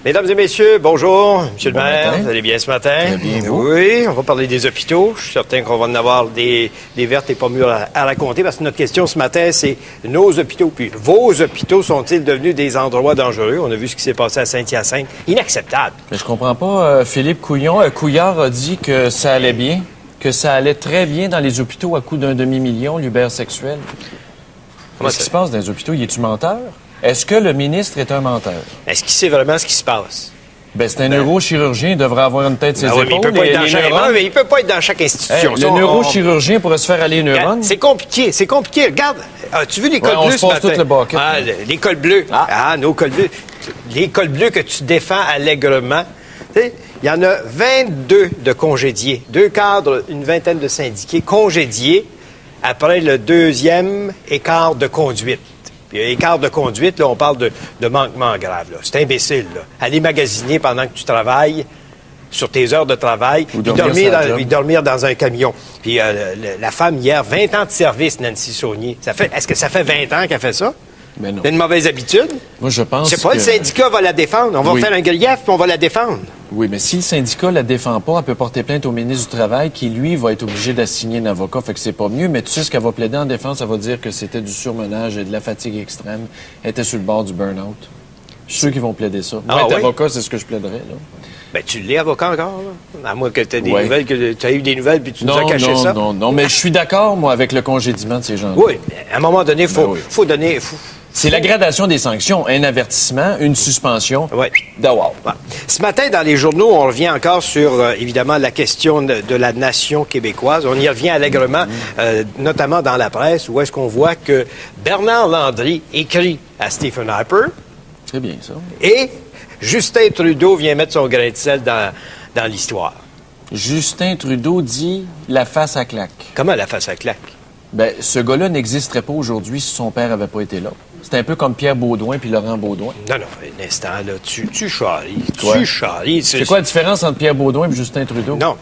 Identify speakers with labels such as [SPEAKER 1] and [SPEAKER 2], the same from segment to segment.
[SPEAKER 1] Mesdames et messieurs, bonjour. Monsieur le maire, vous allez bien ce matin?
[SPEAKER 2] Très bien, vous?
[SPEAKER 1] Oui, on va parler des hôpitaux. Je suis certain qu'on va en avoir des vertes et pas mûres à raconter parce que notre question ce matin, c'est nos hôpitaux. Puis vos hôpitaux sont-ils devenus des endroits dangereux? On a vu ce qui s'est passé à Saint-Hyacinthe. Inacceptable.
[SPEAKER 2] Mais je comprends pas, Philippe Couillard a dit que ça allait bien, que ça allait très bien dans les hôpitaux à coût d'un demi-million, l'Uber sexuel. Qu'est-ce qui se passe dans les hôpitaux? Y es-tu menteur? Est-ce que le ministre est un menteur?
[SPEAKER 1] Est-ce qu'il sait vraiment ce qui se passe?
[SPEAKER 2] Ben, c'est un neurochirurgien, il devrait avoir une tête sur ses
[SPEAKER 1] Oui,
[SPEAKER 2] épaules.
[SPEAKER 1] mais il peut pas être dans chaque institution.
[SPEAKER 2] Le neurochirurgien pourrait se faire aller les neurones.
[SPEAKER 1] C'est compliqué. Regarde, as-tu vu l'école bleue
[SPEAKER 2] on se
[SPEAKER 1] ce
[SPEAKER 2] passe
[SPEAKER 1] matin?
[SPEAKER 2] tout le bucket.
[SPEAKER 1] L'école bleue. Nos cols bleus. L'école bleue que tu défends allègrement. Tu sais, il y en a 22 de congédiés. 2 cadres, une vingtaine de syndiqués congédiés après le 2e écart de conduite. Puis, écart de conduite, là, on parle de manquement grave. Là. C'est imbécile. Là. Aller magasiner pendant que tu travailles sur tes heures de travail, puis dormir dans un camion. Puis la femme, hier, 20 ans de service, Nancy Saunier. Est-ce que ça fait 20 ans qu'elle fait ça?
[SPEAKER 2] Mais non.
[SPEAKER 1] C'est une mauvaise habitude?
[SPEAKER 2] Moi, je pense
[SPEAKER 1] que... le syndicat va la défendre. On va faire un grief, puis on va la défendre.
[SPEAKER 2] Oui, mais si le syndicat la défend pas, elle peut porter plainte au ministre du Travail qui, lui, va être obligé d'assigner un avocat. Fait que c'est pas mieux. Mais tu sais ce qu'elle va plaider en défense? Elle va dire que c'était du surmenage et de la fatigue extrême. Elle était sur le bord du burn-out. Je suis sûr qu'ils vont plaider ça. Moi, être avocat, c'est ce que je plaiderais, là.
[SPEAKER 1] Ben, tu l'es avocat encore, là? À moins que tu aies des nouvelles, que tu as eu des nouvelles puis tu nous as caché ça.
[SPEAKER 2] Non, mais je suis d'accord, moi, avec le congédiement de ces gens-là.
[SPEAKER 1] Oui, mais à un moment donné, il faut donner...
[SPEAKER 2] C'est la gradation des sanctions. Un avertissement, une suspension.
[SPEAKER 1] Oui.
[SPEAKER 2] Wow.
[SPEAKER 1] Ce matin, dans les journaux, on revient encore sur, évidemment, la question de la nation québécoise. On y revient allègrement, notamment dans la presse, où est-ce qu'on voit que Bernard Landry écrit à Stephen Harper.
[SPEAKER 2] C'est bien, ça.
[SPEAKER 1] Et Justin Trudeau vient mettre son grain de sel dans l'histoire.
[SPEAKER 2] Justin Trudeau dit la face à claque.
[SPEAKER 1] Comment la face à claque?
[SPEAKER 2] Ben, ce gars-là n'existerait pas aujourd'hui si son père n'avait pas été là. C'est un peu comme Pierre Beaudoin puis Laurent Beaudoin. Non,
[SPEAKER 1] un instant, là, tu charries. Tu charries.
[SPEAKER 2] C'est quoi la différence entre Pierre Beaudoin et Justin Trudeau?
[SPEAKER 1] Non,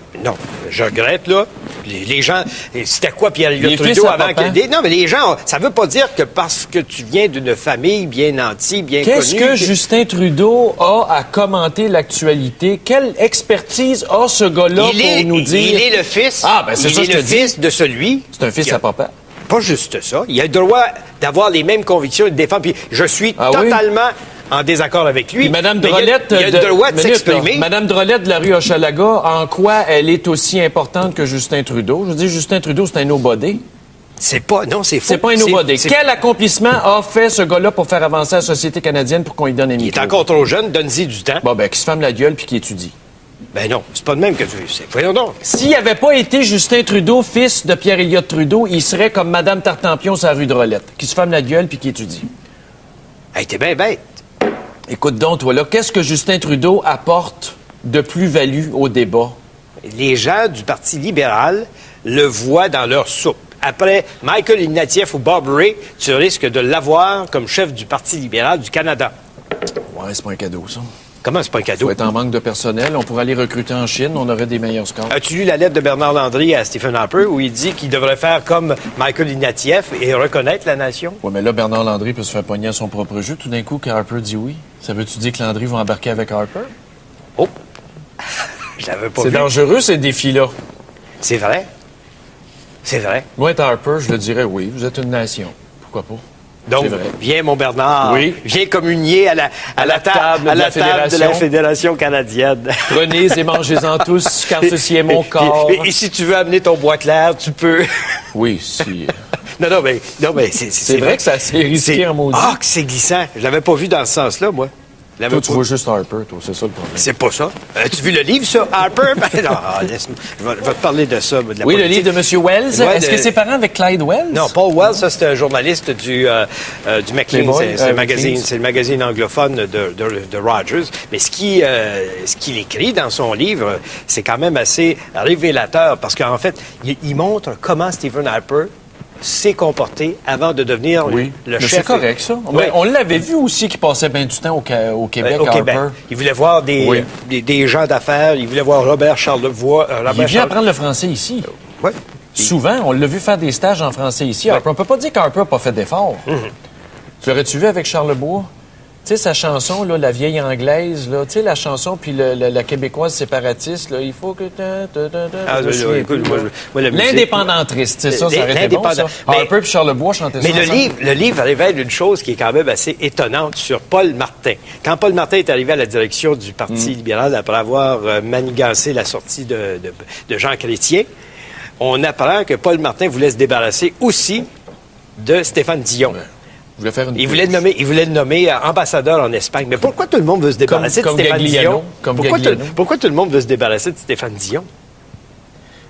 [SPEAKER 1] je regrette, là. Les gens... C'était quoi Pierre-Éliott Trudeau avant que... Non, mais les gens... Ça veut pas dire que parce que tu viens d'une famille bien nantie, bien connue...
[SPEAKER 2] Qu'est-ce que Justin Trudeau a à commenter l'actualité? Quelle expertise a ce gars-là pour nous dire...
[SPEAKER 1] Il est le fils...
[SPEAKER 2] c'est
[SPEAKER 1] le fils de celui...
[SPEAKER 2] C'est un fils à papa.
[SPEAKER 1] Pas juste ça. Il a le droit d'avoir les mêmes convictions et de défendre. Puis je suis totalement en désaccord avec lui.
[SPEAKER 2] Puis Mme Drolet...
[SPEAKER 1] Il a le droit de s'exprimer.
[SPEAKER 2] Mme Drolet de la rue Hochelaga, en quoi elle est aussi importante que Justin Trudeau? Je veux dire, Justin Trudeau, c'est un nobody.
[SPEAKER 1] C'est pas... Non, c'est faux.
[SPEAKER 2] C'est pas un nobody. Quel accomplissement a fait ce gars-là pour faire avancer la société canadienne pour qu'on lui donne un micro?
[SPEAKER 1] Il est encore trop jeune, donne-y du temps.
[SPEAKER 2] Bon, ben, qu'il se ferme la gueule puis qu'il étudie.
[SPEAKER 1] Ben non, c'est pas de même que tu sais. Voyons donc.
[SPEAKER 2] S'il n'avait pas été Justin Trudeau, fils de Pierre-Éliott Trudeau, il serait comme Mme Tartampion sur la rue de Rolette, qui se ferme la gueule puis qui étudie.
[SPEAKER 1] Hey, t'es bien bête.
[SPEAKER 2] Écoute donc, toi, là, qu'est-ce que Justin Trudeau apporte de plus-value au débat?
[SPEAKER 1] Les gens du Parti libéral le voient dans leur soupe. Après Michael Ignatieff ou Bob Rae, tu risques de l'avoir comme chef du Parti libéral du Canada.
[SPEAKER 2] Ouais, c'est pas un cadeau, ça.
[SPEAKER 1] Comment c'est pas un cadeau?
[SPEAKER 2] Faut être en manque de personnel. On pourrait aller recruter en Chine. On aurait des meilleurs scores.
[SPEAKER 1] As-tu lu la lettre de Bernard Landry à Stephen Harper où il dit qu'il devrait faire comme Michael Ignatieff et reconnaître la nation?
[SPEAKER 2] Oui, mais là, Bernard Landry peut se faire pogner à son propre jeu. Tout d'un coup, qu'Harper dit oui. Ça veut-tu dire que Landry va embarquer avec Harper?
[SPEAKER 1] Oh! Je l'avais pas vu.
[SPEAKER 2] C'est dangereux, ces défis-là.
[SPEAKER 1] C'est vrai. C'est vrai.
[SPEAKER 2] Moi, être Harper, je le dirais oui. Vous êtes une nation. Pourquoi pas?
[SPEAKER 1] Donc, viens, mon Bernard, viens communier à la table de la Fédération canadienne.
[SPEAKER 2] Prenez et mangez-en tous, car ceci est mon corps.
[SPEAKER 1] Et si tu veux amener ton bois clair, tu peux.
[SPEAKER 2] Oui, si...
[SPEAKER 1] Non, mais c'est
[SPEAKER 2] vrai que c'est assez risqué en maudit.
[SPEAKER 1] Ah, que c'est glissant. Je l'avais pas vu dans ce sens-là, moi.
[SPEAKER 2] Toi, tu vois juste Harper, toi. C'est ça le problème.
[SPEAKER 1] C'est pas ça. As-tu vu le livre, ça, Harper? Ben, non, je vais te parler de ça. De la politique.
[SPEAKER 2] Le livre de M. Wells. Ouais, est-ce que c'est parent avec Clyde Wells?
[SPEAKER 1] Non, Paul Wells, ça, c'est un journaliste du Maclean. C'est le magazine anglophone de Rogers. Mais ce qu'il écrit dans son livre, c'est quand même assez révélateur parce qu'en fait, il montre comment Stephen Harper s'est comporté avant de devenir le chef.
[SPEAKER 2] C'est correct, ça. Oui. On l'avait vu aussi qu'il passait bien du temps au Québec, Harper.
[SPEAKER 1] Il voulait voir des gens d'affaires. Il voulait voir Robert Charlevoix.
[SPEAKER 2] Il vient apprendre le français ici.
[SPEAKER 1] Oui.
[SPEAKER 2] Souvent, on l'a vu faire des stages en français ici.
[SPEAKER 1] Ouais.
[SPEAKER 2] On peut pas dire qu'Harper n'a pas fait d'efforts. Tu l'aurais-tu vu avec Charlebois? Tu sais, sa chanson, là, la vieille anglaise, là, tu sais, la chanson, puis la québécoise séparatiste, là, il faut que...
[SPEAKER 1] Écoute, moi, la musique...
[SPEAKER 2] L'indépendantriste, c'est ça, ça aurait été bon, ça. Harper puis Charlebois chantaient ça.
[SPEAKER 1] Mais le livre révèle une chose qui est quand même assez étonnante sur Paul Martin. Quand Paul Martin est arrivé à la direction du Parti libéral après avoir manigancé la sortie de Jean Chrétien, on apprend que Paul Martin voulait se débarrasser aussi de Stéphane Dion.
[SPEAKER 2] Ouais. Il
[SPEAKER 1] voulait le nommer ambassadeur en Espagne. Mais pourquoi tout le monde veut se débarrasser de Stéphane Dion? Pourquoi tout le monde veut se débarrasser de Stéphane Dion?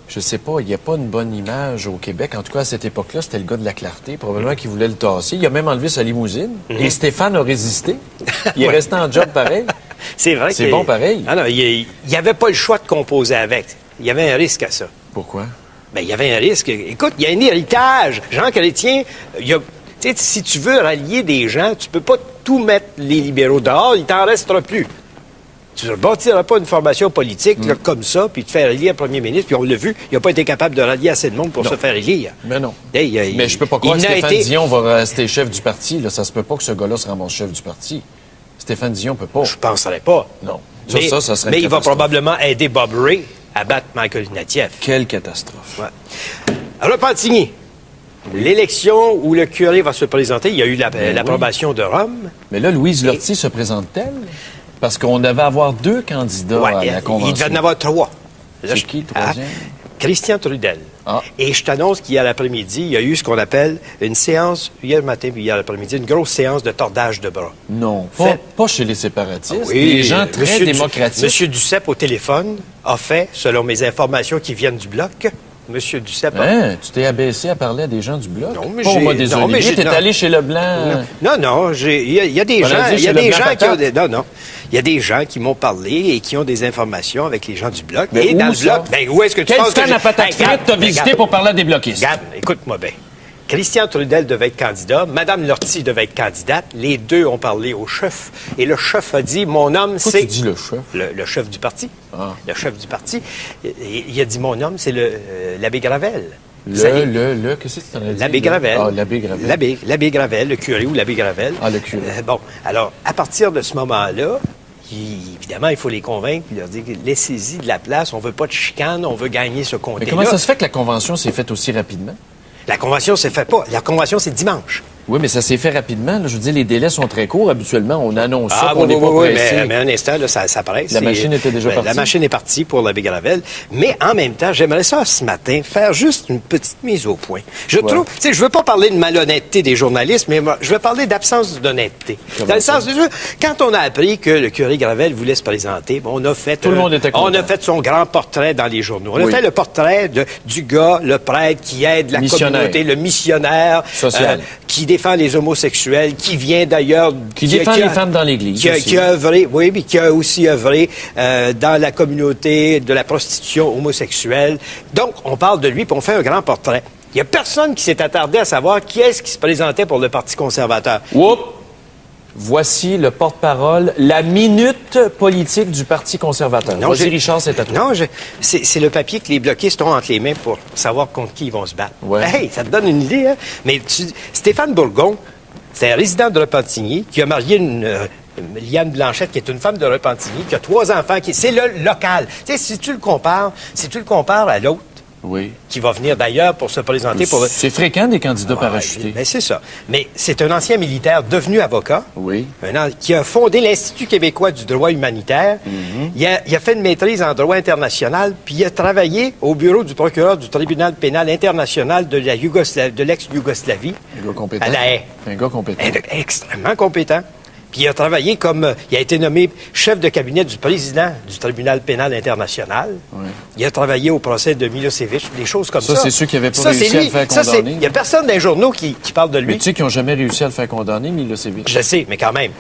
[SPEAKER 2] Je sais pas, il n'y a pas une bonne image au Québec. En tout cas, à cette époque-là, c'était le gars de la clarté. Probablement qu'il voulait le tasser. Il a même enlevé sa limousine. Et Stéphane a résisté. Il est resté en job pareil.
[SPEAKER 1] C'est vrai.
[SPEAKER 2] C'est bon pareil.
[SPEAKER 1] Ah non, il n'y avait pas le choix de composer avec. Il y avait un risque à ça.
[SPEAKER 2] Pourquoi?
[SPEAKER 1] Bien, il y avait un risque. Écoute, il y a un héritage. Jean Chrétien, tu sais, si tu veux rallier des gens, tu peux pas tout mettre les libéraux dehors, il t'en restera plus. Tu ne bâtiras pas une formation politique là, comme ça, puis te faire élire premier ministre, puis on l'a vu, il n'a pas été capable de rallier assez de monde pour se faire élire.
[SPEAKER 2] Mais non.
[SPEAKER 1] Hey,
[SPEAKER 2] mais je peux pas croire que Stéphane Dion va rester chef du parti. Là. Ça se peut pas que ce gars-là se ramasse chef du parti. Stéphane Dion peut pas.
[SPEAKER 1] Je ne penserais pas.
[SPEAKER 2] Non. Ça serait
[SPEAKER 1] mais il va probablement aider Bob Ray à battre Michael Ignatieff.
[SPEAKER 2] Quelle catastrophe.
[SPEAKER 1] Ouais. Alors, Repentigny. Oui. L'élection où le curé va se présenter, il y a eu l'approbation de Rome.
[SPEAKER 2] Mais là, Louise Lortie se présente-t-elle? Parce qu'on devait avoir 2 candidats à la convention.
[SPEAKER 1] Il devait en avoir 3.
[SPEAKER 2] C'est qui, le troisième?
[SPEAKER 1] Christian Trudel.
[SPEAKER 2] Ah.
[SPEAKER 1] Et je t'annonce qu'hier l'après-midi, il y a eu ce qu'on appelle une séance, hier matin puis hier après-midi, une grosse séance de tordage de bras.
[SPEAKER 2] Non, pas chez les séparatistes.
[SPEAKER 1] Oui,
[SPEAKER 2] des gens très démocratiques.
[SPEAKER 1] Monsieur Duceppe, au téléphone, a fait, selon mes informations qui viennent du Bloc, Monsieur Duceppe...
[SPEAKER 2] Tu t'es abaissé à parler à des gens du Bloc?
[SPEAKER 1] Non, mais
[SPEAKER 2] pas au mois des Oliviers, t'es allé chez Leblanc...
[SPEAKER 1] Non, il y a des gens... Il y a des gens qui ont... Non. Il y a des gens qui m'ont parlé et qui ont des informations avec les gens du Bloc.
[SPEAKER 2] Mais
[SPEAKER 1] et dans le Bloc, où est-ce que tu penses que...
[SPEAKER 2] Quel stand à patate frite t'as visité pour parler à des bloquistes?
[SPEAKER 1] Regarde, écoute-moi bien. Christian Trudel devait être candidat, Madame Lortie devait être candidate. Les deux ont parlé au chef. Et le chef a dit, mon homme, c'est...
[SPEAKER 2] Tu dis le chef?
[SPEAKER 1] Le chef du parti.
[SPEAKER 2] Ah.
[SPEAKER 1] Le chef du parti. Il a dit, mon homme, c'est l'abbé Gravel.
[SPEAKER 2] Qu'est-ce que tu en as dit?
[SPEAKER 1] L'abbé Gravel.
[SPEAKER 2] Ah, l'abbé Gravel.
[SPEAKER 1] L'abbé Gravel, le curé ou l'abbé Gravel.
[SPEAKER 2] Ah, le curé.
[SPEAKER 1] Bon, alors, à partir de ce moment-là, évidemment, il faut les convaincre, puis leur dire, laissez-y de la place, on veut pas de chicane, on veut gagner ce comté-là.
[SPEAKER 2] Mais comment ça se fait que la convention s'est faite aussi rapidement?
[SPEAKER 1] La convention s'est faite pas. La convention, c'est dimanche.
[SPEAKER 2] Oui, mais ça s'est fait rapidement. Là. Je veux dire, les délais sont très courts. Habituellement, on annonce ça, on n'est pas pressé.
[SPEAKER 1] Mais un instant, là, ça presse.
[SPEAKER 2] La machine était déjà partie.
[SPEAKER 1] La machine est partie pour l'abbé Gravel. Mais en même temps, j'aimerais ça, ce matin, faire juste une petite mise au point. Je trouve, tu sais, je veux pas parler de malhonnêteté des journalistes, mais je veux parler d'absence d'honnêteté. Dans le sens, quand on a appris que le curé Gravel voulait se présenter, on a fait...
[SPEAKER 2] Tout le monde était content.
[SPEAKER 1] On a fait son grand portrait dans les journaux. On a fait le portrait du gars, le prêtre qui aide la communauté, le missionnaire, qui défend les homosexuels, qui vient d'ailleurs...
[SPEAKER 2] Qui défend les femmes dans l'Église.
[SPEAKER 1] Qui a œuvré, oui, mais qui a aussi œuvré dans la communauté de la prostitution homosexuelle. Donc, on parle de lui, puis on fait un grand portrait. Il n'y a personne qui s'est attardé à savoir qui est-ce qui se présentait pour le Parti conservateur.
[SPEAKER 2] Oups! Voici le porte-parole, la minute politique du Parti conservateur. Vas-y, Richard, c'est à toi.
[SPEAKER 1] Non, c'est le papier que les bloquistes ont entre les mains pour savoir contre qui ils vont se battre.
[SPEAKER 2] Ouais.
[SPEAKER 1] Hey, ça te donne une idée, hein? Mais Stéphane Bourgon, c'est un résident de Repentigny qui a marié Liane Blanchette, qui est une femme de Repentigny, qui a 3 enfants. C'est le local. Tu sais, si tu le compares à l'autre,
[SPEAKER 2] oui,
[SPEAKER 1] qui va venir d'ailleurs pour se présenter pour...
[SPEAKER 2] C'est fréquent des candidats parachutés.
[SPEAKER 1] Ben c'est ça. Mais c'est un ancien militaire devenu avocat,
[SPEAKER 2] oui,
[SPEAKER 1] qui a fondé l'Institut québécois du droit humanitaire. Il a fait une maîtrise en droit international, puis il a travaillé au bureau du procureur du tribunal pénal international de l'ex-Yougoslavie.
[SPEAKER 2] Un gars compétent.
[SPEAKER 1] À La Haye.
[SPEAKER 2] Un gars compétent.
[SPEAKER 1] Extrêmement compétent. Puis il a travaillé il a été nommé chef de cabinet du président du tribunal pénal international. Oui. Il a travaillé au procès de Milosevic, des choses comme ça.
[SPEAKER 2] Ça, c'est ceux qui n'avaient pas réussi à le faire condamner.
[SPEAKER 1] Il n'y a personne dans les journaux qui parle de lui.
[SPEAKER 2] Mais tu sais qu'ils n'ont jamais réussi à le faire condamner, Milosevic.
[SPEAKER 1] Je sais, mais quand même.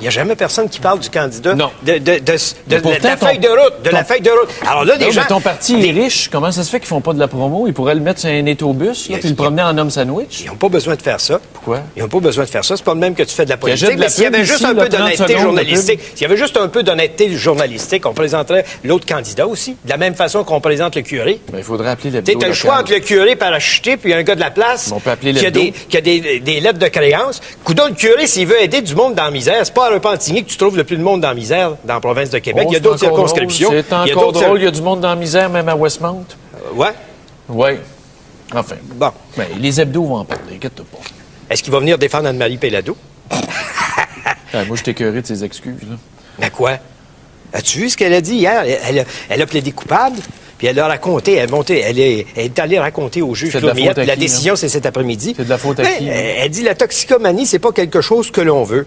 [SPEAKER 1] Il n'y a jamais personne qui parle du candidat.
[SPEAKER 2] Non.
[SPEAKER 1] De la feuille de route. De la feuille de route. Alors là, les gens...
[SPEAKER 2] Mais ton parti est riche. Comment ça se fait qu'ils font pas de la promo? Ils pourraient le mettre sur un étobus, puis le promener en homme sandwich.
[SPEAKER 1] Ils n'ont pas besoin de faire ça.
[SPEAKER 2] Pourquoi?
[SPEAKER 1] Ils n'ont pas besoin de faire ça. C'est pas le même que tu fais de la politique.
[SPEAKER 2] Mais
[SPEAKER 1] s'il y avait juste un peu d'honnêteté journalistique, s'il y avait juste un peu d'honnêteté journalistique, on présenterait l'autre candidat aussi. De la même façon qu'on présente le curé.
[SPEAKER 2] Ben, il faudrait appeler l'hebdo.
[SPEAKER 1] Tu as le choix entre le curé parachuté puis un gars de la place
[SPEAKER 2] on peut appeler
[SPEAKER 1] qui a des lettres de créance. Coudon, le curé, s'il veut aider du monde dans la misère, c'est pas à Repentigny que tu trouves le plus de monde dans la misère dans la province de Québec. Il y a d'autres circonscriptions.
[SPEAKER 2] C'est encore drôle, il y a du monde dans la misère, même à Westmount.
[SPEAKER 1] Ouais.
[SPEAKER 2] Oui. Enfin.
[SPEAKER 1] Bon.
[SPEAKER 2] Ben, les hebdos vont en parler, inquiète-toi pas.
[SPEAKER 1] Est-ce qu'il va venir défendre Anne-Marie Pellado?
[SPEAKER 2] Moi, je t'ai écœuré de ses excuses, là.
[SPEAKER 1] Mais quoi? As-tu vu ce qu'elle a dit hier? Elle a plaidé coupable, puis elle a raconté, elle est allée raconter au juge Claude Millette. La décision, c'est cet après-midi.
[SPEAKER 2] C'est de la faute à qui?
[SPEAKER 1] Elle dit la toxicomanie, c'est pas quelque chose que l'on veut.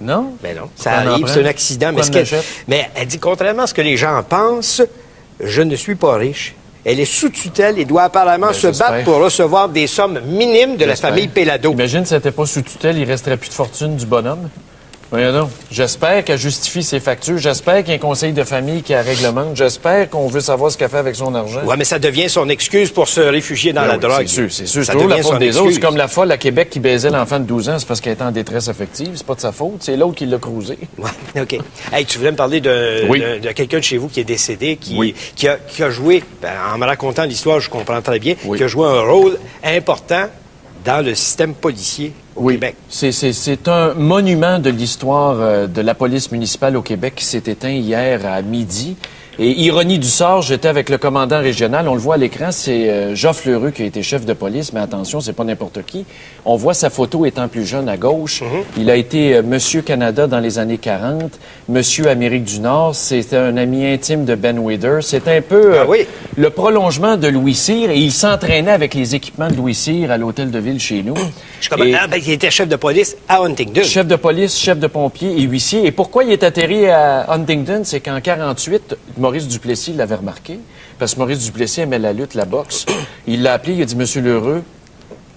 [SPEAKER 2] Non?
[SPEAKER 1] Mais non, ça arrive, c'est un accident. Mais elle dit, contrairement à ce que les gens pensent, je ne suis pas riche. Elle est sous tutelle et doit apparemment se battre pour recevoir des sommes minimes de la famille Pellado.
[SPEAKER 2] Imagine si elle n'était pas sous tutelle, il ne resterait plus de fortune du bonhomme. Voyons donc. J'espère qu'elle justifie ses factures. J'espère qu'il y a un conseil de famille qui la réglemente. J'espère qu'on veut savoir ce qu'elle fait avec son argent.
[SPEAKER 1] Oui, mais ça devient son excuse pour se réfugier dans la drogue.
[SPEAKER 2] C'est sûr. C'est toujours la faute des autres. C'est comme la folle à Québec qui baisait l'enfant de 12 ans. C'est parce qu'elle était en détresse affective. C'est pas de sa faute. C'est l'autre qui l'a cruisé.
[SPEAKER 1] Oui, OK. Hey, tu voulais me parler de quelqu'un de chez vous qui est décédé, qui a joué, en me racontant l'histoire, je comprends très bien, qui a joué un rôle important dans le système policier au Québec.
[SPEAKER 2] C'est un monument de l'histoire de la police municipale au Québec qui s'est éteint hier à midi. Et ironie du sort, j'étais avec le commandant régional. On le voit à l'écran, c'est Geoffre Lheureux qui a été chef de police, mais attention, c'est pas n'importe qui. On voit sa photo étant plus jeune à gauche. Il a été Monsieur Canada dans les années 40, Monsieur Amérique du Nord. C'était un ami intime de Ben Weider. C'est un peu le prolongement de Louis Cyr et il s'entraînait avec les équipements de Louis Cyr à l'hôtel de ville chez nous.
[SPEAKER 1] Il était chef de police à Huntingdon.
[SPEAKER 2] Chef de police, chef de pompiers et huissier. Et pourquoi il est atterri à Huntingdon? C'est qu'en 48, Maurice Duplessis l'avait remarqué, parce que Maurice Duplessis aimait la lutte, la boxe. Il l'a appelé, il a dit, Monsieur Lheureux,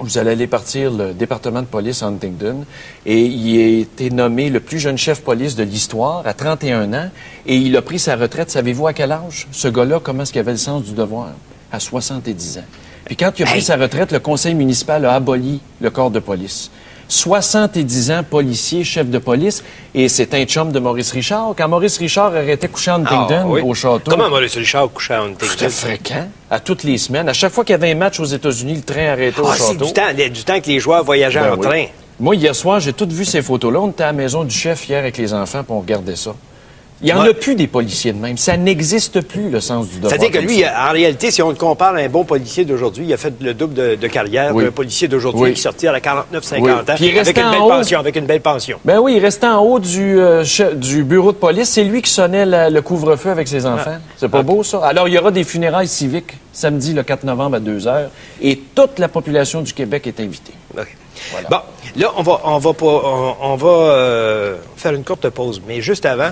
[SPEAKER 2] vous allez aller partir le département de police à Huntingdon. Et il a été nommé le plus jeune chef police de l'histoire à 31 ans. Et il a pris sa retraite. Savez-vous à quel âge? Ce gars-là, comment est-ce qu'il avait le sens du devoir? À 70 ans. Puis quand il a pris sa retraite, le conseil municipal a aboli le corps de police. 70 ans, policier, chef de police, et c'est un chum de Maurice Richard. Quand Maurice Richard arrêtait couché à Huntingdon, au château...
[SPEAKER 1] Comment Maurice Richard couchait à Huntingdon?
[SPEAKER 2] C'était fréquent, à toutes les semaines. À chaque fois qu'il y avait un match aux États-Unis, le train arrêtait au château.
[SPEAKER 1] C'est du temps que les joueurs voyageaient en train.
[SPEAKER 2] Moi, hier soir, j'ai tout vu ces photos-là. On était à la maison du chef hier avec les enfants, puis on regardait ça. Il n'y en a plus des policiers de même. Ça n'existe plus, le sens du devoir.
[SPEAKER 1] C'est-à-dire que lui, en réalité, si on le compare à un bon policier d'aujourd'hui, il a fait le double de carrière d'un policier d'aujourd'hui qui sortit à 49-50 ans avec une belle pension. Ben
[SPEAKER 2] oui, il restait en haut du bureau de police. C'est lui qui sonnait le couvre-feu avec ses enfants. C'est pas beau, ça? Alors, il y aura des funérailles civiques samedi, le 4 novembre à 2h, et toute la population du Québec est invitée.
[SPEAKER 1] Okay. Voilà. Bon, là, on va faire une courte pause, mais juste avant...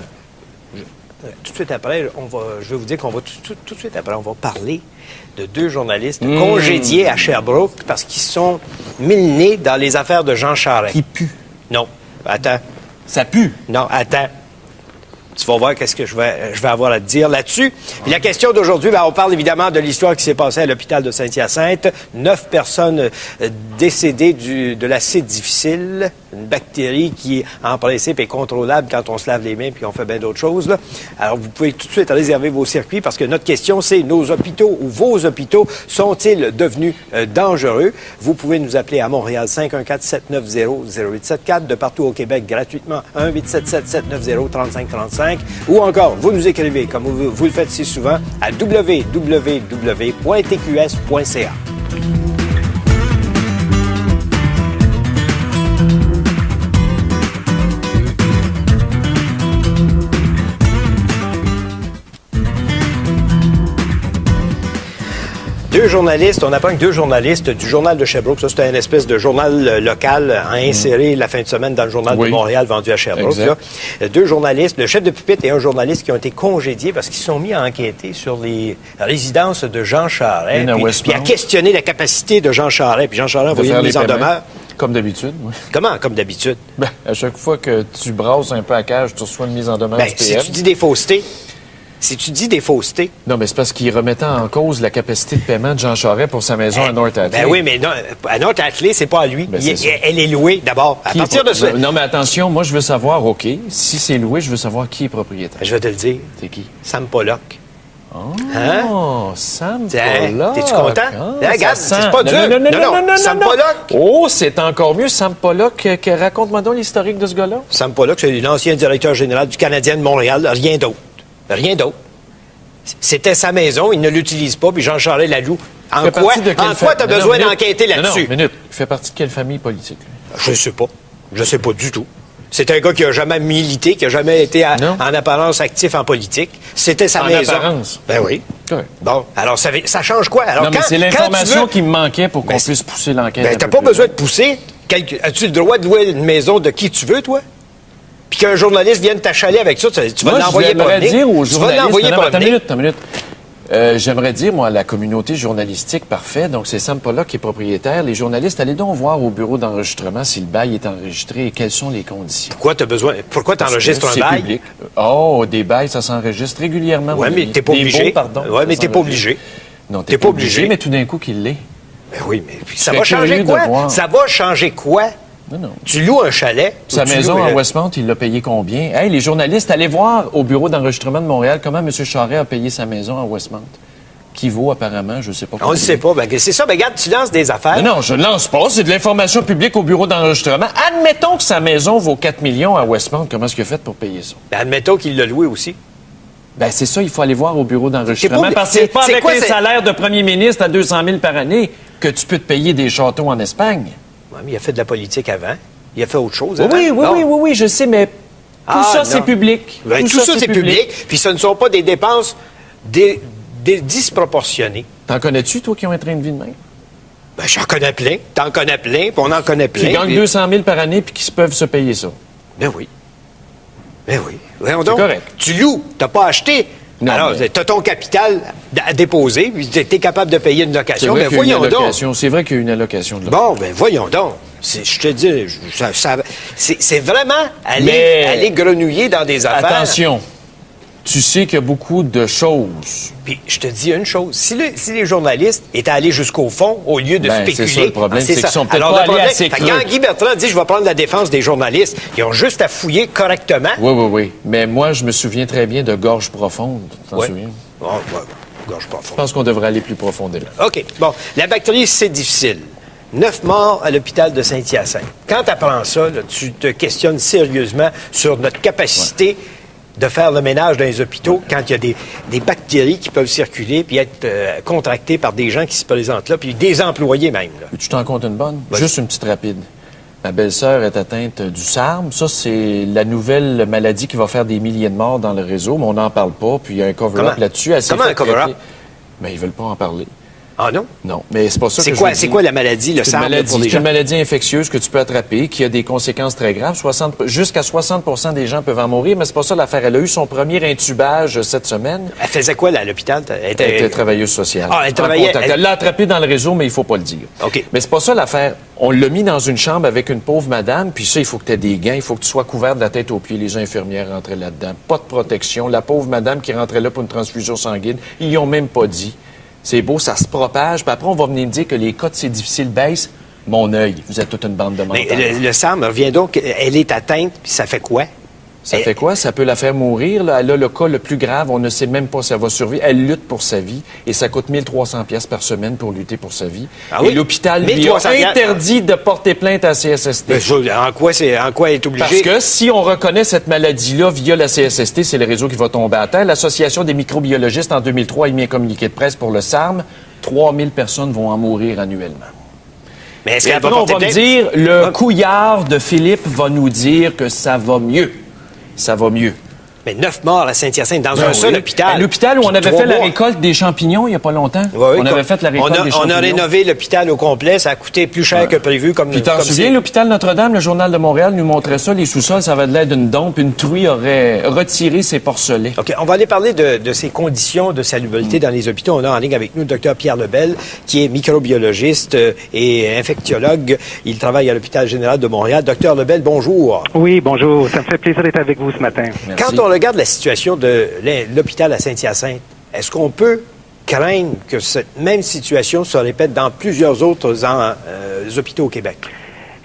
[SPEAKER 1] Tout de suite après, je vais vous dire qu'on va tout de suite après, on va parler de deux journalistes congédiés à Sherbrooke parce qu'ils sont mille-nés dans les affaires de Jean Charest.
[SPEAKER 2] Qui puent.
[SPEAKER 1] Non. Attends.
[SPEAKER 2] Ça pue.
[SPEAKER 1] Non, attends. Tu vas voir qu'est-ce que je vais avoir à te dire là-dessus. Puis la question d'aujourd'hui, on parle évidemment de l'histoire qui s'est passée à l'hôpital de Saint-Hyacinthe. 9 personnes décédées de l'acide difficile, une bactérie qui, en principe, est contrôlable quand on se lave les mains puis on fait bien d'autres choses. Là. Alors, vous pouvez tout de suite réserver vos circuits parce que notre question, c'est nos hôpitaux ou vos hôpitaux sont-ils devenus dangereux? Vous pouvez nous appeler à Montréal 514-790-0874, de partout au Québec gratuitement, 1-877-790-3535. Ou encore, vous nous écrivez, comme vous le faites si souvent, à www.tqs.ca. Deux journalistes, on apprend que deux journalistes du Journal de Sherbrooke, ça c'était une espèce de journal local à insérer la fin de semaine dans le Journal de Montréal vendu à Sherbrooke. Là. Deux journalistes, le chef de pupitre et un journaliste qui ont été congédiés parce qu'ils se sont mis à enquêter sur les résidences de Jean Charest, puis à questionner la capacité de Jean Charest. Puis Jean Charest a envoyé une mise en demeure.
[SPEAKER 2] Comme d'habitude, oui.
[SPEAKER 1] Comment, comme d'habitude?
[SPEAKER 2] Ben, à chaque fois que tu brasses un peu à cage, tu reçois une mise en demeure
[SPEAKER 1] Ben,
[SPEAKER 2] du
[SPEAKER 1] si
[SPEAKER 2] PM.
[SPEAKER 1] tu dis des faussetés,
[SPEAKER 2] Non, mais c'est parce qu'il remettait en cause la capacité de paiement de Jean Charest pour sa maison à North Atlee.
[SPEAKER 1] Ben oui, mais non, à North Atlee, c'est pas à lui.
[SPEAKER 2] Ben, c'est ça.
[SPEAKER 1] Elle est louée, d'abord. À partir de ça,
[SPEAKER 2] Non, mais attention, moi, je veux savoir, OK, si c'est loué, je veux savoir qui est propriétaire.
[SPEAKER 1] je vais te le dire.
[SPEAKER 2] C'est qui?
[SPEAKER 1] Sam Pollock.
[SPEAKER 2] Oh, Sam
[SPEAKER 1] Tiens,
[SPEAKER 2] Pollock.
[SPEAKER 1] t'es-tu content?
[SPEAKER 2] Ah,
[SPEAKER 1] Regarde,
[SPEAKER 2] ça
[SPEAKER 1] c'est
[SPEAKER 2] sent-
[SPEAKER 1] pas dur.
[SPEAKER 2] Non,
[SPEAKER 1] Sam Pollock.
[SPEAKER 2] Oh, c'est encore mieux, Sam Pollock. Raconte-moi donc l'historique de ce gars-là.
[SPEAKER 1] Sam Pollock, c'est l'ancien directeur général du Canadien de Montréal. Rien d'autre. Rien d'autre. C'était sa maison, il ne l'utilise pas, puis Jean Charest la loue. En
[SPEAKER 2] Fait
[SPEAKER 1] quoi
[SPEAKER 2] partie de quelle
[SPEAKER 1] tu as besoin d'enquêter là-dessus?
[SPEAKER 2] Non, minute. Il fait partie de quelle famille politique, lui?
[SPEAKER 1] Je sais pas. Je sais pas du tout. C'est un gars qui a jamais milité, qui a jamais été
[SPEAKER 2] Non.
[SPEAKER 1] en apparence actif en politique. C'était sa
[SPEAKER 2] En
[SPEAKER 1] maison.
[SPEAKER 2] apparence?
[SPEAKER 1] Ben oui.
[SPEAKER 2] Correct.
[SPEAKER 1] Bon, alors ça change quoi? Alors
[SPEAKER 2] Non, mais c'est
[SPEAKER 1] quand
[SPEAKER 2] l'information
[SPEAKER 1] tu veux-
[SPEAKER 2] qui me manquait pour qu'on
[SPEAKER 1] Ben,
[SPEAKER 2] puisse pousser l'enquête.
[SPEAKER 1] Ben,
[SPEAKER 2] un
[SPEAKER 1] t'as
[SPEAKER 2] peu
[SPEAKER 1] pas
[SPEAKER 2] plus
[SPEAKER 1] besoin
[SPEAKER 2] loin.
[SPEAKER 1] de pousser. As-tu le droit de louer une maison de qui tu veux, toi? Puis qu'un journaliste vienne t'achaler avec ça, tu vas
[SPEAKER 2] Moi,
[SPEAKER 1] l'envoyer
[SPEAKER 2] j'aimerais
[SPEAKER 1] promener.
[SPEAKER 2] dire aux
[SPEAKER 1] Tu vas
[SPEAKER 2] journalistes...
[SPEAKER 1] l'envoyer
[SPEAKER 2] Non, non, attends
[SPEAKER 1] promener.
[SPEAKER 2] une minute. J'aimerais dire, moi, à la communauté journalistique, parfait, donc c'est Sam Pollock qui est propriétaire. Les journalistes, allez donc voir au bureau d'enregistrement si le bail est enregistré et quelles sont les conditions.
[SPEAKER 1] Pourquoi t'enregistres un
[SPEAKER 2] C'est
[SPEAKER 1] bail?
[SPEAKER 2] public. Oh, des bails, ça s'enregistre régulièrement.
[SPEAKER 1] Ouais,
[SPEAKER 2] mon
[SPEAKER 1] mais
[SPEAKER 2] ami.
[SPEAKER 1] t'es pas
[SPEAKER 2] Des
[SPEAKER 1] obligé.
[SPEAKER 2] baux, pardon.
[SPEAKER 1] Ouais,
[SPEAKER 2] ça
[SPEAKER 1] mais t'es pas
[SPEAKER 2] s'enregistre.
[SPEAKER 1] obligé.
[SPEAKER 2] Non,
[SPEAKER 1] T'es pas obligé.
[SPEAKER 2] mais tout d'un coup qu'il l'est.
[SPEAKER 1] Ben oui, mais puis ça
[SPEAKER 2] Je
[SPEAKER 1] va
[SPEAKER 2] serais
[SPEAKER 1] changer
[SPEAKER 2] curieux de
[SPEAKER 1] quoi?
[SPEAKER 2] voir.
[SPEAKER 1] Ça va changer quoi?
[SPEAKER 2] Non.
[SPEAKER 1] Tu loues un chalet.
[SPEAKER 2] Sa
[SPEAKER 1] ou tu
[SPEAKER 2] maison
[SPEAKER 1] loues
[SPEAKER 2] en Westmount, il l'a payé combien? Hey, les journalistes, allez voir au bureau d'enregistrement de Montréal comment M. Charest a payé sa maison en Westmount. Qui vaut apparemment, je ne sais pas.
[SPEAKER 1] On ne sait pas. Ben, c'est ça. Ben, regarde, tu lances des affaires.
[SPEAKER 2] Mais non, je ne lance pas. C'est de l'information publique au bureau d'enregistrement. Admettons que sa maison vaut 4 millions à Westmount. Comment est-ce qu'il a fait pour payer ça?
[SPEAKER 1] Ben, admettons qu'il l'a loué aussi.
[SPEAKER 2] Ben, c'est ça, il faut aller voir au bureau d'enregistrement.
[SPEAKER 1] C'est pas-
[SPEAKER 2] Parce que c'est pas
[SPEAKER 1] c'est
[SPEAKER 2] avec
[SPEAKER 1] quoi,
[SPEAKER 2] un
[SPEAKER 1] c'est-
[SPEAKER 2] salaire de premier ministre à 200 000 par année que tu peux te payer des châteaux en Espagne.
[SPEAKER 1] Ouais, mais il a fait de la politique avant. Il a fait autre chose
[SPEAKER 2] Oui,
[SPEAKER 1] avant. Non.
[SPEAKER 2] oui, je sais, mais tout
[SPEAKER 1] Ah,
[SPEAKER 2] ça,
[SPEAKER 1] non.
[SPEAKER 2] c'est public.
[SPEAKER 1] Ben, tout ça, c'est public. Puis ce ne sont pas des dépenses disproportionnées.
[SPEAKER 2] T'en connais-tu, toi, qui ont un train de vie de même?
[SPEAKER 1] Ben, j'en connais plein. T'en connais plein, puis on en connaît plein.
[SPEAKER 2] Qui gagnent
[SPEAKER 1] puis-
[SPEAKER 2] 200 000 par année puis qui peuvent se payer ça.
[SPEAKER 1] Ben oui. Ben oui. Voyons donc.
[SPEAKER 2] correct.
[SPEAKER 1] Tu loues, t'as pas acheté.
[SPEAKER 2] Non,
[SPEAKER 1] Alors,
[SPEAKER 2] mais-
[SPEAKER 1] t'as ton capital à déposer, puis t'es capable de payer une
[SPEAKER 2] C'est
[SPEAKER 1] location.
[SPEAKER 2] vrai
[SPEAKER 1] Ben
[SPEAKER 2] qu'il y a une
[SPEAKER 1] voyons donc.
[SPEAKER 2] allocation. C'est vrai qu'il y a une allocation de
[SPEAKER 1] Bon, ben voyons donc. Je te dis, c'est vraiment
[SPEAKER 2] Mais-
[SPEAKER 1] aller grenouiller dans des affaires.
[SPEAKER 2] Attention, tu sais qu'il y a beaucoup de choses.
[SPEAKER 1] Puis je te dis une chose, si les journalistes étaient allés jusqu'au fond au lieu de
[SPEAKER 2] Ben,
[SPEAKER 1] spéculer...
[SPEAKER 2] c'est ça le problème, c'est qu'ils
[SPEAKER 1] ça.
[SPEAKER 2] sont peut-être
[SPEAKER 1] Alors,
[SPEAKER 2] pas
[SPEAKER 1] le
[SPEAKER 2] allés
[SPEAKER 1] problème,
[SPEAKER 2] assez
[SPEAKER 1] fait que
[SPEAKER 2] creux.
[SPEAKER 1] quand Guy Bertrand dit « je vais prendre la défense des journalistes », ils ont juste à fouiller correctement.
[SPEAKER 2] Oui. Mais moi, je me souviens très bien de Gorge profonde. Tu t'en
[SPEAKER 1] Ouais.
[SPEAKER 2] souviens?
[SPEAKER 1] Oh, ouais, gorge pas
[SPEAKER 2] Je
[SPEAKER 1] fond.
[SPEAKER 2] pense qu'on devrait aller plus profondément.
[SPEAKER 1] OK. Bon, la bactérie, c'est difficile. 9 morts à l'hôpital de Saint-Hyacinthe. Quand tu apprends ça, là, tu te questionnes sérieusement sur notre capacité de faire le ménage dans les hôpitaux quand il y a des bactéries qui peuvent circuler puis être contractées par des gens qui se présentent là, puis des employés même. Là.
[SPEAKER 2] Tu t'en comptes une bonne?
[SPEAKER 1] Vas-y.
[SPEAKER 2] Juste une petite rapide. Ma belle-sœur est atteinte du SARM. Ça, c'est la nouvelle maladie qui va faire des milliers de morts dans le réseau, mais on n'en parle pas. Puis il y a un cover-up
[SPEAKER 1] Comment?
[SPEAKER 2] là-dessus. Elle s'est
[SPEAKER 1] Comment
[SPEAKER 2] fait
[SPEAKER 1] un cover-up?
[SPEAKER 2] traiter. Mais ils veulent pas en parler.
[SPEAKER 1] Ah non?
[SPEAKER 2] Non, mais c'est pas ça
[SPEAKER 1] C'est
[SPEAKER 2] que
[SPEAKER 1] quoi,
[SPEAKER 2] je vous
[SPEAKER 1] c'est
[SPEAKER 2] dis.
[SPEAKER 1] quoi la maladie, le
[SPEAKER 2] C'est une
[SPEAKER 1] SARM, là,
[SPEAKER 2] maladie,
[SPEAKER 1] pour les
[SPEAKER 2] c'est
[SPEAKER 1] gens?
[SPEAKER 2] une maladie infectieuse que tu peux attraper, qui a des conséquences très graves. Jusqu'à 60 des gens peuvent en mourir, mais c'est pas ça l'affaire. Elle a eu son premier intubage cette semaine.
[SPEAKER 1] Elle faisait quoi, là, à l'hôpital?
[SPEAKER 2] Elle était travailleuse sociale.
[SPEAKER 1] Ah, elle
[SPEAKER 2] En
[SPEAKER 1] travaillait-
[SPEAKER 2] contact. Elle l'a attrapé dans le réseau, mais il faut pas le dire.
[SPEAKER 1] OK.
[SPEAKER 2] Mais c'est pas ça l'affaire. On l'a mis dans une chambre avec une pauvre madame, puis ça, il faut que tu aies des gants, il faut que tu sois couvert de la tête aux pieds. Les infirmières rentraient là-dedans. Pas de protection. La pauvre madame qui rentrait là pour une transfusion sanguine, ils y ont même pas dit. C'est beau, ça se propage. Puis après, on va venir me dire que les cas de c'est difficile baissent. Mon œil, vous êtes toute une bande de
[SPEAKER 1] Mais
[SPEAKER 2] mentales.
[SPEAKER 1] le SARM revient donc, elle est atteinte, puis ça fait quoi?
[SPEAKER 2] Ça fait quoi? Ça peut la faire mourir. Là. Elle a le cas le plus grave. On ne sait même pas si elle va survivre. Elle lutte pour sa vie et ça coûte 1300 pièces par semaine pour lutter pour sa vie.
[SPEAKER 1] Ah oui?
[SPEAKER 2] Et l'hôpital lui a
[SPEAKER 1] 1300
[SPEAKER 2] interdit de porter plainte à CSST.
[SPEAKER 1] En quoi elle est obligée?
[SPEAKER 2] Parce que si on reconnaît cette maladie-là via la CSST, c'est le réseau qui va tomber à terre. L'Association des microbiologistes, en 2003, a émis un communiqué de presse pour le SARM. 3000 personnes vont en mourir annuellement.
[SPEAKER 1] Mais est-ce
[SPEAKER 2] Et
[SPEAKER 1] qu'elle
[SPEAKER 2] après,
[SPEAKER 1] va
[SPEAKER 2] on
[SPEAKER 1] porter
[SPEAKER 2] va me
[SPEAKER 1] plainte?
[SPEAKER 2] dire, le couillard de Philippe va nous dire que ça va mieux. Ça va mieux.
[SPEAKER 1] Mais 9 morts à Saint-Hyacinthe, dans un seul hôpital.
[SPEAKER 2] À l'hôpital où on avait fait la récolte des champignons il n'y a pas longtemps.
[SPEAKER 1] Oui,
[SPEAKER 2] on avait fait la récolte des champignons.
[SPEAKER 1] On a rénové l'hôpital au complet. Ça a coûté plus cher que prévu.
[SPEAKER 2] Puis t'en souviens, l'hôpital Notre-Dame, le Journal de Montréal nous montrait ça. Les sous-sols, ça avait de l'air d'une dompe. Une truie aurait retiré ses porcelets.
[SPEAKER 1] OK. On va aller parler de ces conditions de salubrité dans les hôpitaux. On a en ligne avec nous le docteur Pierre Lebel, qui est microbiologiste et infectiologue. Il travaille à l'hôpital général de Montréal. Docteur Lebel, bonjour.
[SPEAKER 3] Oui, bonjour. Ça me fait plaisir d'être avec vous ce matin.
[SPEAKER 2] Merci.
[SPEAKER 1] Quand on regarde la situation de l'hôpital à Saint-Hyacinthe, est-ce qu'on peut craindre que cette même situation se répète dans plusieurs autres hôpitaux au Québec?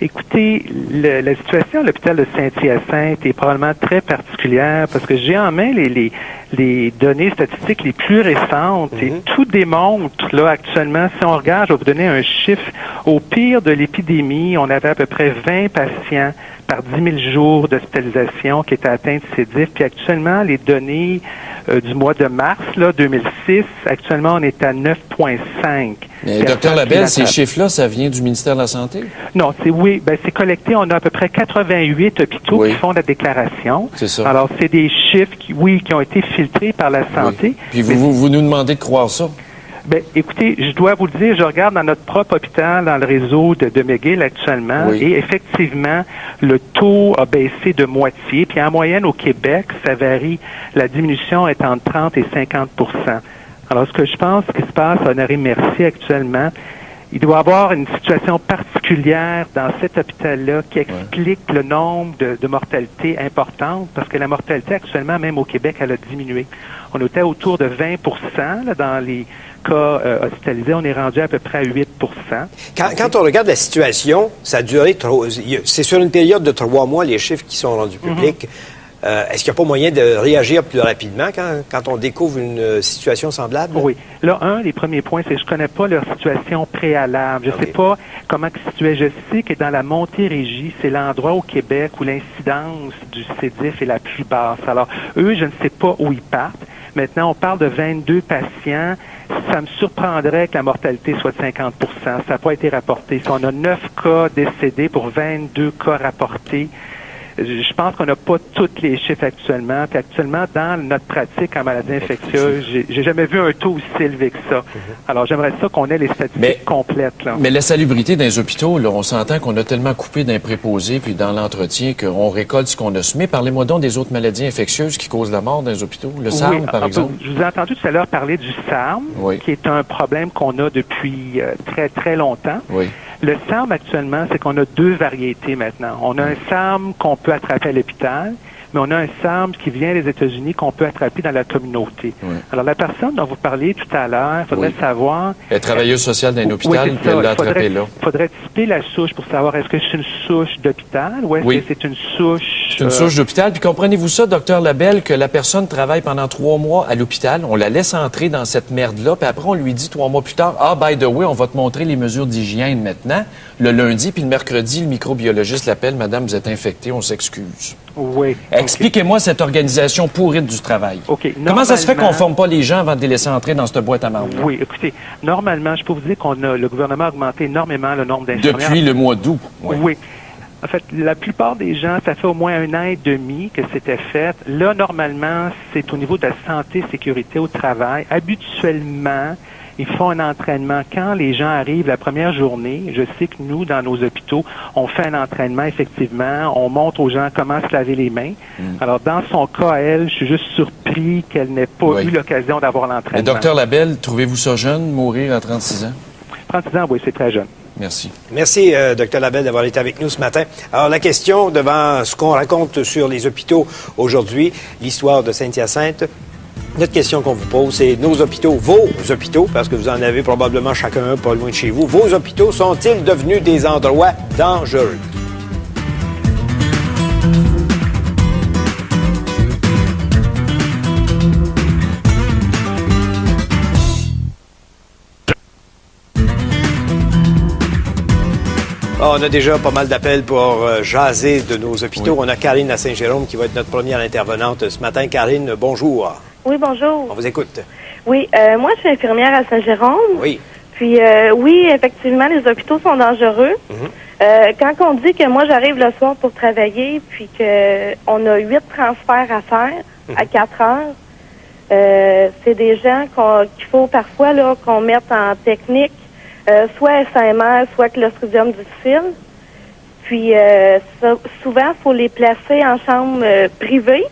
[SPEAKER 3] Écoutez, la situation à l'hôpital de Saint-Hyacinthe est probablement très particulière parce que j'ai en main les données statistiques les plus récentes et tout démontre, là, actuellement, si on regarde, je vais vous donner un chiffre, au pire de l'épidémie, on avait à peu près 20 patients par 10 000 jours d'hospitalisation qui étaient atteints de C. diff. Puis actuellement, les données du mois de mars, là, 2006, actuellement, on est à 9,5.
[SPEAKER 2] Docteur Lebel, ces chiffres-là, ça vient du ministère de la Santé?
[SPEAKER 3] Non, c'est collecté. On a à peu près 88 hôpitaux qui font la déclaration.
[SPEAKER 2] C'est ça.
[SPEAKER 3] Alors, c'est des chiffres qui ont été filtrés par la santé.
[SPEAKER 2] Puis vous nous demandez de croire ça?
[SPEAKER 3] Ben, écoutez, je dois vous le dire, je regarde dans notre propre hôpital, dans le réseau de McGill actuellement, et effectivement, le taux a baissé de moitié. Puis en moyenne, au Québec, ça varie. La diminution est entre 30 et 50 %. Alors, ce que je pense qui se passe à Honoré-Mercier actuellement, il doit y avoir une situation particulière dans cet hôpital-là qui explique le nombre de mortalités importantes, parce que la mortalité actuellement, même au Québec, elle a diminué. On était autour de 20 là, dans les cas hospitalisés. On est rendu à peu près à 8
[SPEAKER 1] Quand on regarde la situation, ça a duré c'est sur une période de 3 mois, les chiffres qui sont rendus publics. Est-ce qu'il n'y a pas moyen de réagir plus rapidement quand on découvre une situation semblable?
[SPEAKER 3] Oui. Là, les premiers points, c'est que je connais pas leur situation préalable. Je sais pas comment ils se situaient. Je sais que dans la Montérégie, c'est l'endroit au Québec où l'incidence du C. diff est la plus basse. Alors, eux, je ne sais pas où ils partent. Maintenant, on parle de 22 patients. Ça me surprendrait que la mortalité soit de 50 %. Ça n'a pas été rapporté. Si on a 9 cas décédés pour 22 cas rapportés, je pense qu'on n'a pas tous les chiffres actuellement. Puis actuellement, dans notre pratique en maladie infectieuse, j'ai jamais vu un taux aussi élevé que ça. Alors, j'aimerais ça qu'on ait les statistiques complètes. Là.
[SPEAKER 2] Mais la salubrité dans les hôpitaux, là, on s'entend qu'on a tellement coupé d'un préposé puis dans l'entretien qu'on récolte ce qu'on a semé. Parlez-moi donc des autres maladies infectieuses qui causent la mort dans les hôpitaux. Le SARM, par exemple.
[SPEAKER 3] Je vous ai entendu tout à l'heure parler du SARM, qui est un problème qu'on a depuis très, très longtemps.
[SPEAKER 2] Oui.
[SPEAKER 3] Le SARM, actuellement, c'est qu'on a 2 variétés maintenant. On a un SARM qu'on peut attraper à l'hôpital, mais on a un SARM qui vient des États-Unis qu'on peut attraper dans la communauté. Oui. Alors, la personne dont vous parliez tout à l'heure, il faudrait savoir...
[SPEAKER 2] Elle est travailleuse sociale d'un hôpital, puis elle l'a attrapé là.
[SPEAKER 3] Il faudrait typer la souche pour savoir est-ce que c'est une souche d'hôpital ou est-ce que c'est une souche...
[SPEAKER 2] C'est une souche d'hôpital. Puis comprenez-vous ça, docteur Lebel, que la personne travaille pendant 3 mois à l'hôpital, on la laisse entrer dans cette merde-là, puis après on lui dit 3 mois plus tard, by the way, on va te montrer les mesures d'hygiène maintenant. Le lundi, puis le mercredi, le microbiologiste l'appelle, madame, vous êtes infectée, on s'excuse.
[SPEAKER 3] Oui.
[SPEAKER 2] Expliquez-moi cette organisation pourrite du travail. Comment ça se fait qu'on ne forme pas les gens avant de les laisser entrer dans cette boîte à marde?
[SPEAKER 3] Oui, écoutez, normalement, je peux vous dire le gouvernement a augmenté énormément le nombre d'infirmières.
[SPEAKER 2] Depuis le mois d'août.
[SPEAKER 3] Oui. En fait, la plupart des gens, ça fait au moins 1 an et demi que c'était fait. Là, normalement, c'est au niveau de la santé et sécurité au travail. Habituellement, ils font un entraînement. Quand les gens arrivent la première journée, je sais que nous, dans nos hôpitaux, on fait un entraînement, effectivement. On montre aux gens comment se laver les mains. Alors, dans son cas, je suis juste surpris qu'elle n'ait pas eu l'occasion d'avoir l'entraînement.
[SPEAKER 2] Mais docteur Lebel, trouvez-vous ça jeune, mourir à 36 ans?
[SPEAKER 3] 36 ans, oui, c'est très jeune.
[SPEAKER 2] Merci.
[SPEAKER 1] Merci, Dr. Lebel, d'avoir été avec nous ce matin. Alors, la question devant ce qu'on raconte sur les hôpitaux aujourd'hui, l'histoire de Saint-Hyacinthe, notre question qu'on vous pose, c'est nos hôpitaux, vos hôpitaux, parce que vous en avez probablement chacun un pas loin de chez vous, vos hôpitaux sont-ils devenus des endroits dangereux? On a déjà pas mal d'appels pour jaser de nos hôpitaux. On a Karine à Saint-Jérôme qui va être notre première intervenante ce matin. Karine, bonjour.
[SPEAKER 4] Oui, bonjour.
[SPEAKER 1] On vous écoute.
[SPEAKER 4] Oui, moi, je suis infirmière à Saint-Jérôme.
[SPEAKER 1] Oui.
[SPEAKER 4] Puis, oui, effectivement, les hôpitaux sont dangereux. Quand on dit que moi, j'arrive le soir pour travailler, puis qu'on a 8 transferts à faire, à 4 heures. C'est des gens qu'il faut parfois là qu'on mette en technique, soit SAMR, soit Clostridium difficile. Puis souvent, il faut les placer en chambre privée.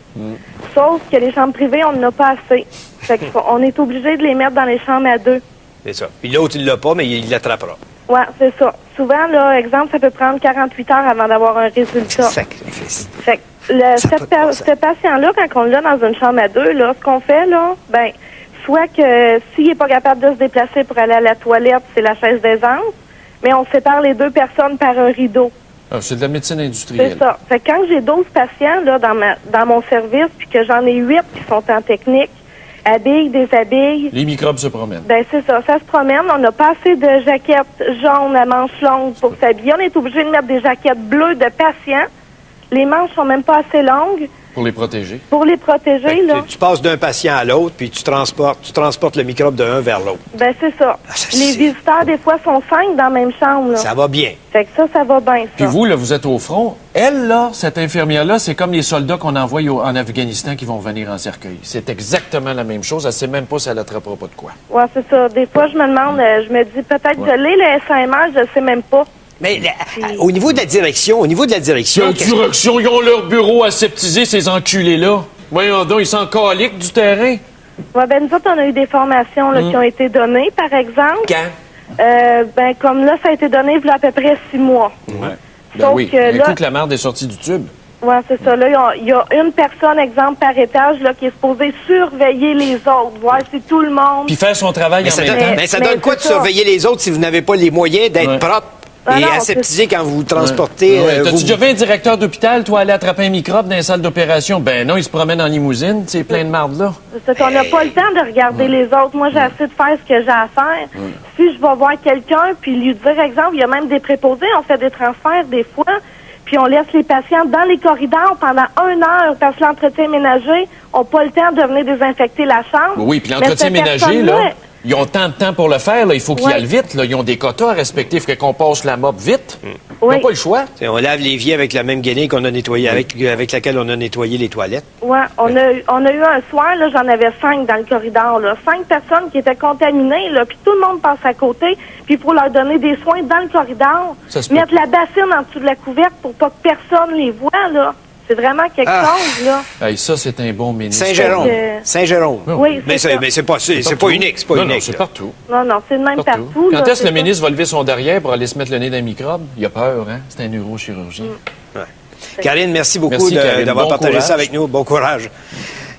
[SPEAKER 4] Sauf que les chambres privées, on n'en a pas assez. Fait qu'on est obligé de les mettre dans les chambres à 2.
[SPEAKER 1] C'est ça. Puis l'autre, il l'a pas, mais il l'attrapera.
[SPEAKER 4] Oui, c'est ça. Souvent, là, exemple, ça peut prendre 48 heures avant d'avoir un résultat.
[SPEAKER 1] Sacrifice.
[SPEAKER 4] Fait que ce patient-là, quand on l'a dans une chambre à 2, là, ce qu'on fait, là, ben, soit que s'il n'est pas capable de se déplacer pour aller à la toilette, c'est la chaise d'aisance, mais on sépare les 2 personnes par un rideau.
[SPEAKER 2] Ah, c'est de la médecine industrielle.
[SPEAKER 4] C'est ça. Fait que quand j'ai 12 patients, là, dans mon service, puis que j'en ai 8 qui sont en technique, habilles, déshabilles.
[SPEAKER 2] Les microbes se promènent.
[SPEAKER 4] Ben c'est ça, ça se promène. On n'a pas assez de jaquettes jaunes à manches longues pour s'habiller. On est obligé de mettre des jaquettes bleues de patients. Les manches sont même pas assez longues.
[SPEAKER 2] Pour les protéger.
[SPEAKER 4] Pour les protéger, là.
[SPEAKER 1] Tu passes d'un patient à l'autre, puis tu transportes le microbe d'un vers l'autre.
[SPEAKER 4] Ben c'est ça. Les visiteurs, des fois, sont 5 dans la même chambre, là.
[SPEAKER 1] Ça va bien.
[SPEAKER 4] Fait que ça va bien, ça.
[SPEAKER 2] Puis vous, là, vous êtes au front. Elle, là, cette infirmière-là, c'est comme les soldats qu'on envoie en Afghanistan qui vont venir en cercueil. C'est exactement la même chose. Elle sait même pas si elle attrapera pas de quoi.
[SPEAKER 4] Ouais, c'est ça. Des fois, je me demande, je me dis peut-être que le SAMR, je sais même pas.
[SPEAKER 1] Mais au niveau de la direction,
[SPEAKER 2] La direction, ils ont leur bureau aseptisé, ces enculés-là. Voyons donc, ils sont caliques du terrain.
[SPEAKER 4] Ouais, ben nous autres, on a eu des formations là, qui ont été données, par exemple.
[SPEAKER 2] Quand?
[SPEAKER 4] Ben comme là, ça a été donné il y a à peu près 6 mois.
[SPEAKER 2] Ouais. Ben
[SPEAKER 4] Sauf
[SPEAKER 2] oui,
[SPEAKER 4] que
[SPEAKER 2] un
[SPEAKER 4] là,
[SPEAKER 2] coup que la merde est sortie du tube.
[SPEAKER 4] Ouais, c'est ça. Là, il y a une personne, exemple, par étage, là, qui est supposée surveiller les autres, voir si tout le monde...
[SPEAKER 2] Puis faire son travail en même temps.
[SPEAKER 1] Mais ça donne quoi de surveiller les autres si vous n'avez pas les moyens d'être propre et aseptisé quand vous transportez...
[SPEAKER 2] T'as-tu déjà vu un directeur d'hôpital, toi, aller attraper un microbe dans les salles d'opération? Ben non, il se promène en limousine, c'est plein de marde là.
[SPEAKER 4] C'est qu'on n'a pas le temps de regarder les autres. Moi, j'ai assez de faire ce que j'ai à faire. Si je vais voir quelqu'un, puis lui dire, exemple, il y a même des préposés, on fait des transferts des fois, puis on laisse les patients dans les corridors pendant 1 heure parce que l'entretien ménager n'a pas le temps de venir désinfecter la chambre.
[SPEAKER 2] Oui, puis l'entretien ménager, là, ils ont tant de temps pour le faire, là, il faut qu'ils aillent vite. Là. Ils ont des quotas à respecter, il faut qu'on passe la mop vite. Ils n'ont pas le choix.
[SPEAKER 1] On lave l'évier avec la même guenille qu'on a nettoyé, avec laquelle on a nettoyé les toilettes.
[SPEAKER 4] Oui, on a eu un soir, là, j'en avais 5 dans le corridor, là. 5 personnes qui étaient contaminées, là, puis tout le monde passe à côté, puis il faut leur donner des soins dans le corridor. Mettre la bassine en dessous de la couverte pour pas que personne les voie, là. C'est vraiment quelque chose, là.
[SPEAKER 2] Hey, ça, c'est un bon ministre.
[SPEAKER 1] Saint-Jérôme. Saint-Jérôme.
[SPEAKER 4] Oui,
[SPEAKER 1] mais c'est pas unique. C'est pas unique.
[SPEAKER 2] Non, c'est partout.
[SPEAKER 4] Non, c'est le même partout.
[SPEAKER 2] Quand est-ce que le ministre va lever son derrière pour aller se mettre le nez d'un microbe? Il a peur, hein? C'est un neurochirurgien.
[SPEAKER 1] Ouais. Karine, merci beaucoup d'avoir partagé ça avec nous. Bon courage.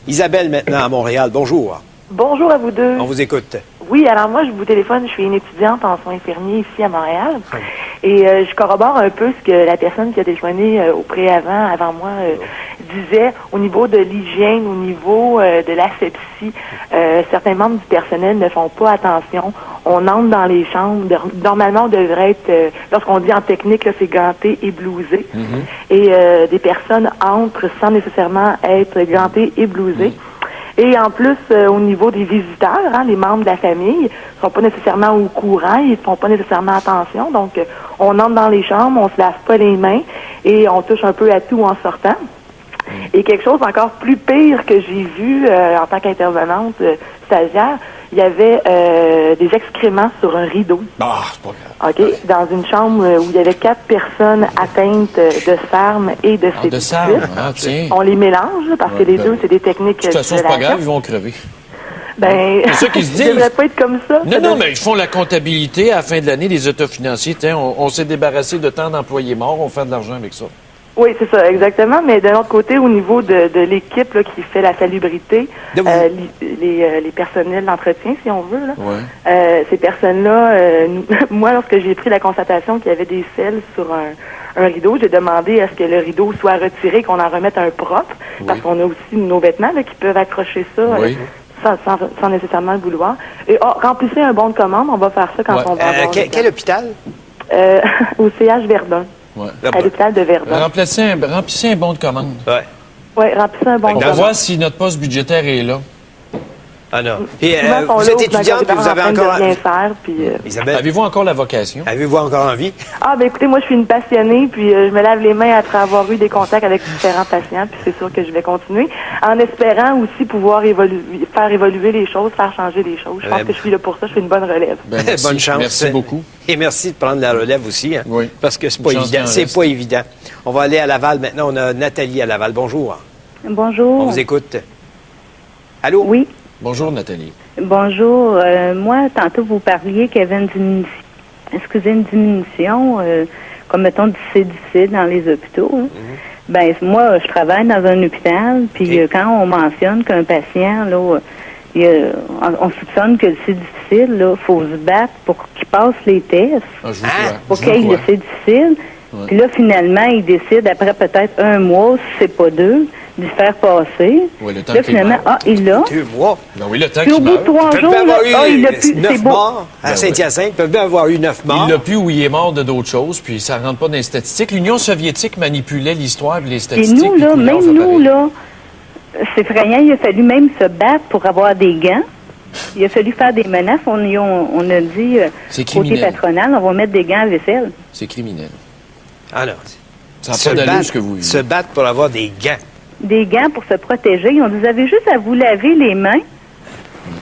[SPEAKER 1] Isabelle, maintenant, à Montréal. Bonjour.
[SPEAKER 5] Bonjour à vous deux.
[SPEAKER 1] On vous écoute.
[SPEAKER 5] Oui, alors moi, je vous téléphone. Je suis une étudiante en soins infirmiers ici à Montréal. Et je corrobore un peu ce que la personne qui a déjeuné avant moi, disait au niveau de l'hygiène, au niveau de l'asepsie. Certains membres du personnel ne font pas attention. On entre dans les chambres. Normalement, on devrait être, lorsqu'on dit en technique, là, c'est ganté et blousé. Et des personnes entrent sans nécessairement être gantées et blousées. Et en plus, au niveau des visiteurs, les membres de la famille ne sont pas nécessairement au courant, ils ne font pas nécessairement attention. Donc, on entre dans les chambres, on se lave pas les mains et on touche un peu à tout en sortant. Et quelque chose encore plus pire que j'ai vu en tant qu'intervenante stagiaire, il y avait des excréments sur un rideau.
[SPEAKER 2] Ah, c'est pas grave.
[SPEAKER 5] OK? Dans une chambre où il y avait 4 personnes atteintes de SARM et de sépitis.
[SPEAKER 2] De SARM, tiens.
[SPEAKER 5] On les mélange parce que les deux, c'est des techniques.
[SPEAKER 2] De toute façon, c'est pas grave, ils vont crever.
[SPEAKER 5] Ben,
[SPEAKER 2] c'est ça qu'ils se disent.
[SPEAKER 5] Ça devrait pas être comme ça.
[SPEAKER 2] Non, mais ils font la comptabilité à la fin de l'année, les états financiers. Tiens, on s'est débarrassé de tant d'employés morts, on fait de l'argent avec ça.
[SPEAKER 5] Oui, c'est ça, exactement. Mais d'un autre côté, au niveau de l'équipe là, qui fait la salubrité, les personnels d'entretien, si on veut, là, ces personnes-là, moi, lorsque j'ai pris la constatation qu'il y avait des selles sur un rideau, j'ai demandé à ce que le rideau soit retiré, qu'on en remette un propre, parce qu'on a aussi nos vêtements là, qui peuvent accrocher ça sans nécessairement le vouloir. Et remplissez un bon de commande, on va faire ça quand on va avoir
[SPEAKER 1] quel hôpital?
[SPEAKER 5] Au CH Verdun. À l'hôpital de Verdun.
[SPEAKER 2] Remplissez un bon de commande.
[SPEAKER 5] Oui, remplissez un bon de commande.
[SPEAKER 2] On va voir si notre poste budgétaire est là.
[SPEAKER 1] Ah non. Puis,
[SPEAKER 5] Souvent,
[SPEAKER 1] vous
[SPEAKER 5] sont
[SPEAKER 1] êtes
[SPEAKER 5] là
[SPEAKER 1] étudiante, puis vous avez
[SPEAKER 5] en train
[SPEAKER 1] encore...
[SPEAKER 5] de rien faire, puis...
[SPEAKER 1] Isabelle,
[SPEAKER 2] Avez-vous encore la vocation?
[SPEAKER 1] avez-vous encore envie?
[SPEAKER 5] Ah, ben écoutez, moi, je suis une passionnée, puis je me lave les mains après avoir eu des contacts avec différents patients, puis c'est sûr que je vais continuer, en espérant aussi pouvoir faire évoluer les choses, faire changer les choses. Je pense que je suis là pour ça, je fais une bonne relève.
[SPEAKER 2] Ben, merci.
[SPEAKER 1] Bonne chance.
[SPEAKER 2] Merci beaucoup.
[SPEAKER 1] Et merci de prendre la relève aussi, hein,
[SPEAKER 2] Oui.
[SPEAKER 1] parce que c'est pas
[SPEAKER 2] Une chance
[SPEAKER 1] évident.
[SPEAKER 2] qu'il en
[SPEAKER 1] C'est
[SPEAKER 2] reste.
[SPEAKER 1] pas évident. On va aller à Laval maintenant. On a Nathalie à Laval. Bonjour.
[SPEAKER 4] Bonjour.
[SPEAKER 1] On vous écoute. Allô?
[SPEAKER 4] Oui,
[SPEAKER 2] Bonjour, Nathalie.
[SPEAKER 4] bonjour. Moi, tantôt, vous parliez qu'il y avait une diminution, comme mettons du C dans les hôpitaux. Hein. Ben, moi, je travaille dans un hôpital, puis
[SPEAKER 1] Ok.
[SPEAKER 4] quand on mentionne qu'un patient, là, on soupçonne que c'est difficile, là, faut se battre pour qu'il passe les tests,
[SPEAKER 2] Ah, je vous
[SPEAKER 1] Ah,
[SPEAKER 2] crois.
[SPEAKER 4] pour
[SPEAKER 2] Je vous
[SPEAKER 4] qu'il ait
[SPEAKER 2] crois.
[SPEAKER 4] le C difficile.
[SPEAKER 2] Ouais.
[SPEAKER 4] Puis là, finalement, il décide, après peut-être un mois, si c'est pas deux, d'y faire passer.
[SPEAKER 2] Ouais, le temps
[SPEAKER 4] Là,
[SPEAKER 2] qu'il
[SPEAKER 4] finalement,
[SPEAKER 2] meurt.
[SPEAKER 4] il l'a.
[SPEAKER 1] 2 mois.
[SPEAKER 2] Ben oui, le temps
[SPEAKER 4] Puis au
[SPEAKER 2] qu'il
[SPEAKER 4] bout de
[SPEAKER 2] meurt.
[SPEAKER 4] 3
[SPEAKER 1] Il peut
[SPEAKER 4] jours,
[SPEAKER 1] bien
[SPEAKER 4] là,
[SPEAKER 1] avoir eu
[SPEAKER 4] il l'a plus,
[SPEAKER 1] 9
[SPEAKER 4] c'est beau.
[SPEAKER 1] morts à
[SPEAKER 2] Ben
[SPEAKER 1] Saint-Hyacinthe. Il peut bien avoir eu 9 morts.
[SPEAKER 2] Il l'a plus ou il est mort de d'autres choses, puis ça rentre pas dans les statistiques. L'Union soviétique manipulait l'histoire et les
[SPEAKER 4] Et
[SPEAKER 2] statistiques.
[SPEAKER 4] nous,
[SPEAKER 2] puis
[SPEAKER 4] là,
[SPEAKER 2] Couillon
[SPEAKER 4] même
[SPEAKER 2] fait
[SPEAKER 4] nous,
[SPEAKER 2] pareil.
[SPEAKER 4] là, c'est effrayant, il a fallu même se battre pour avoir des gants. Il a fallu faire des menaces. On a dit,
[SPEAKER 2] C'est
[SPEAKER 4] côté
[SPEAKER 2] criminel.
[SPEAKER 4] patronal, on va mettre des gants à vaisselle.
[SPEAKER 2] C'est criminel.
[SPEAKER 1] Ah non.
[SPEAKER 2] Ça n'a pas d'allure ce que vous vivez.
[SPEAKER 1] Se battre pour avoir des gants.
[SPEAKER 4] Des gants pour se protéger. On vous avez juste à vous laver les mains.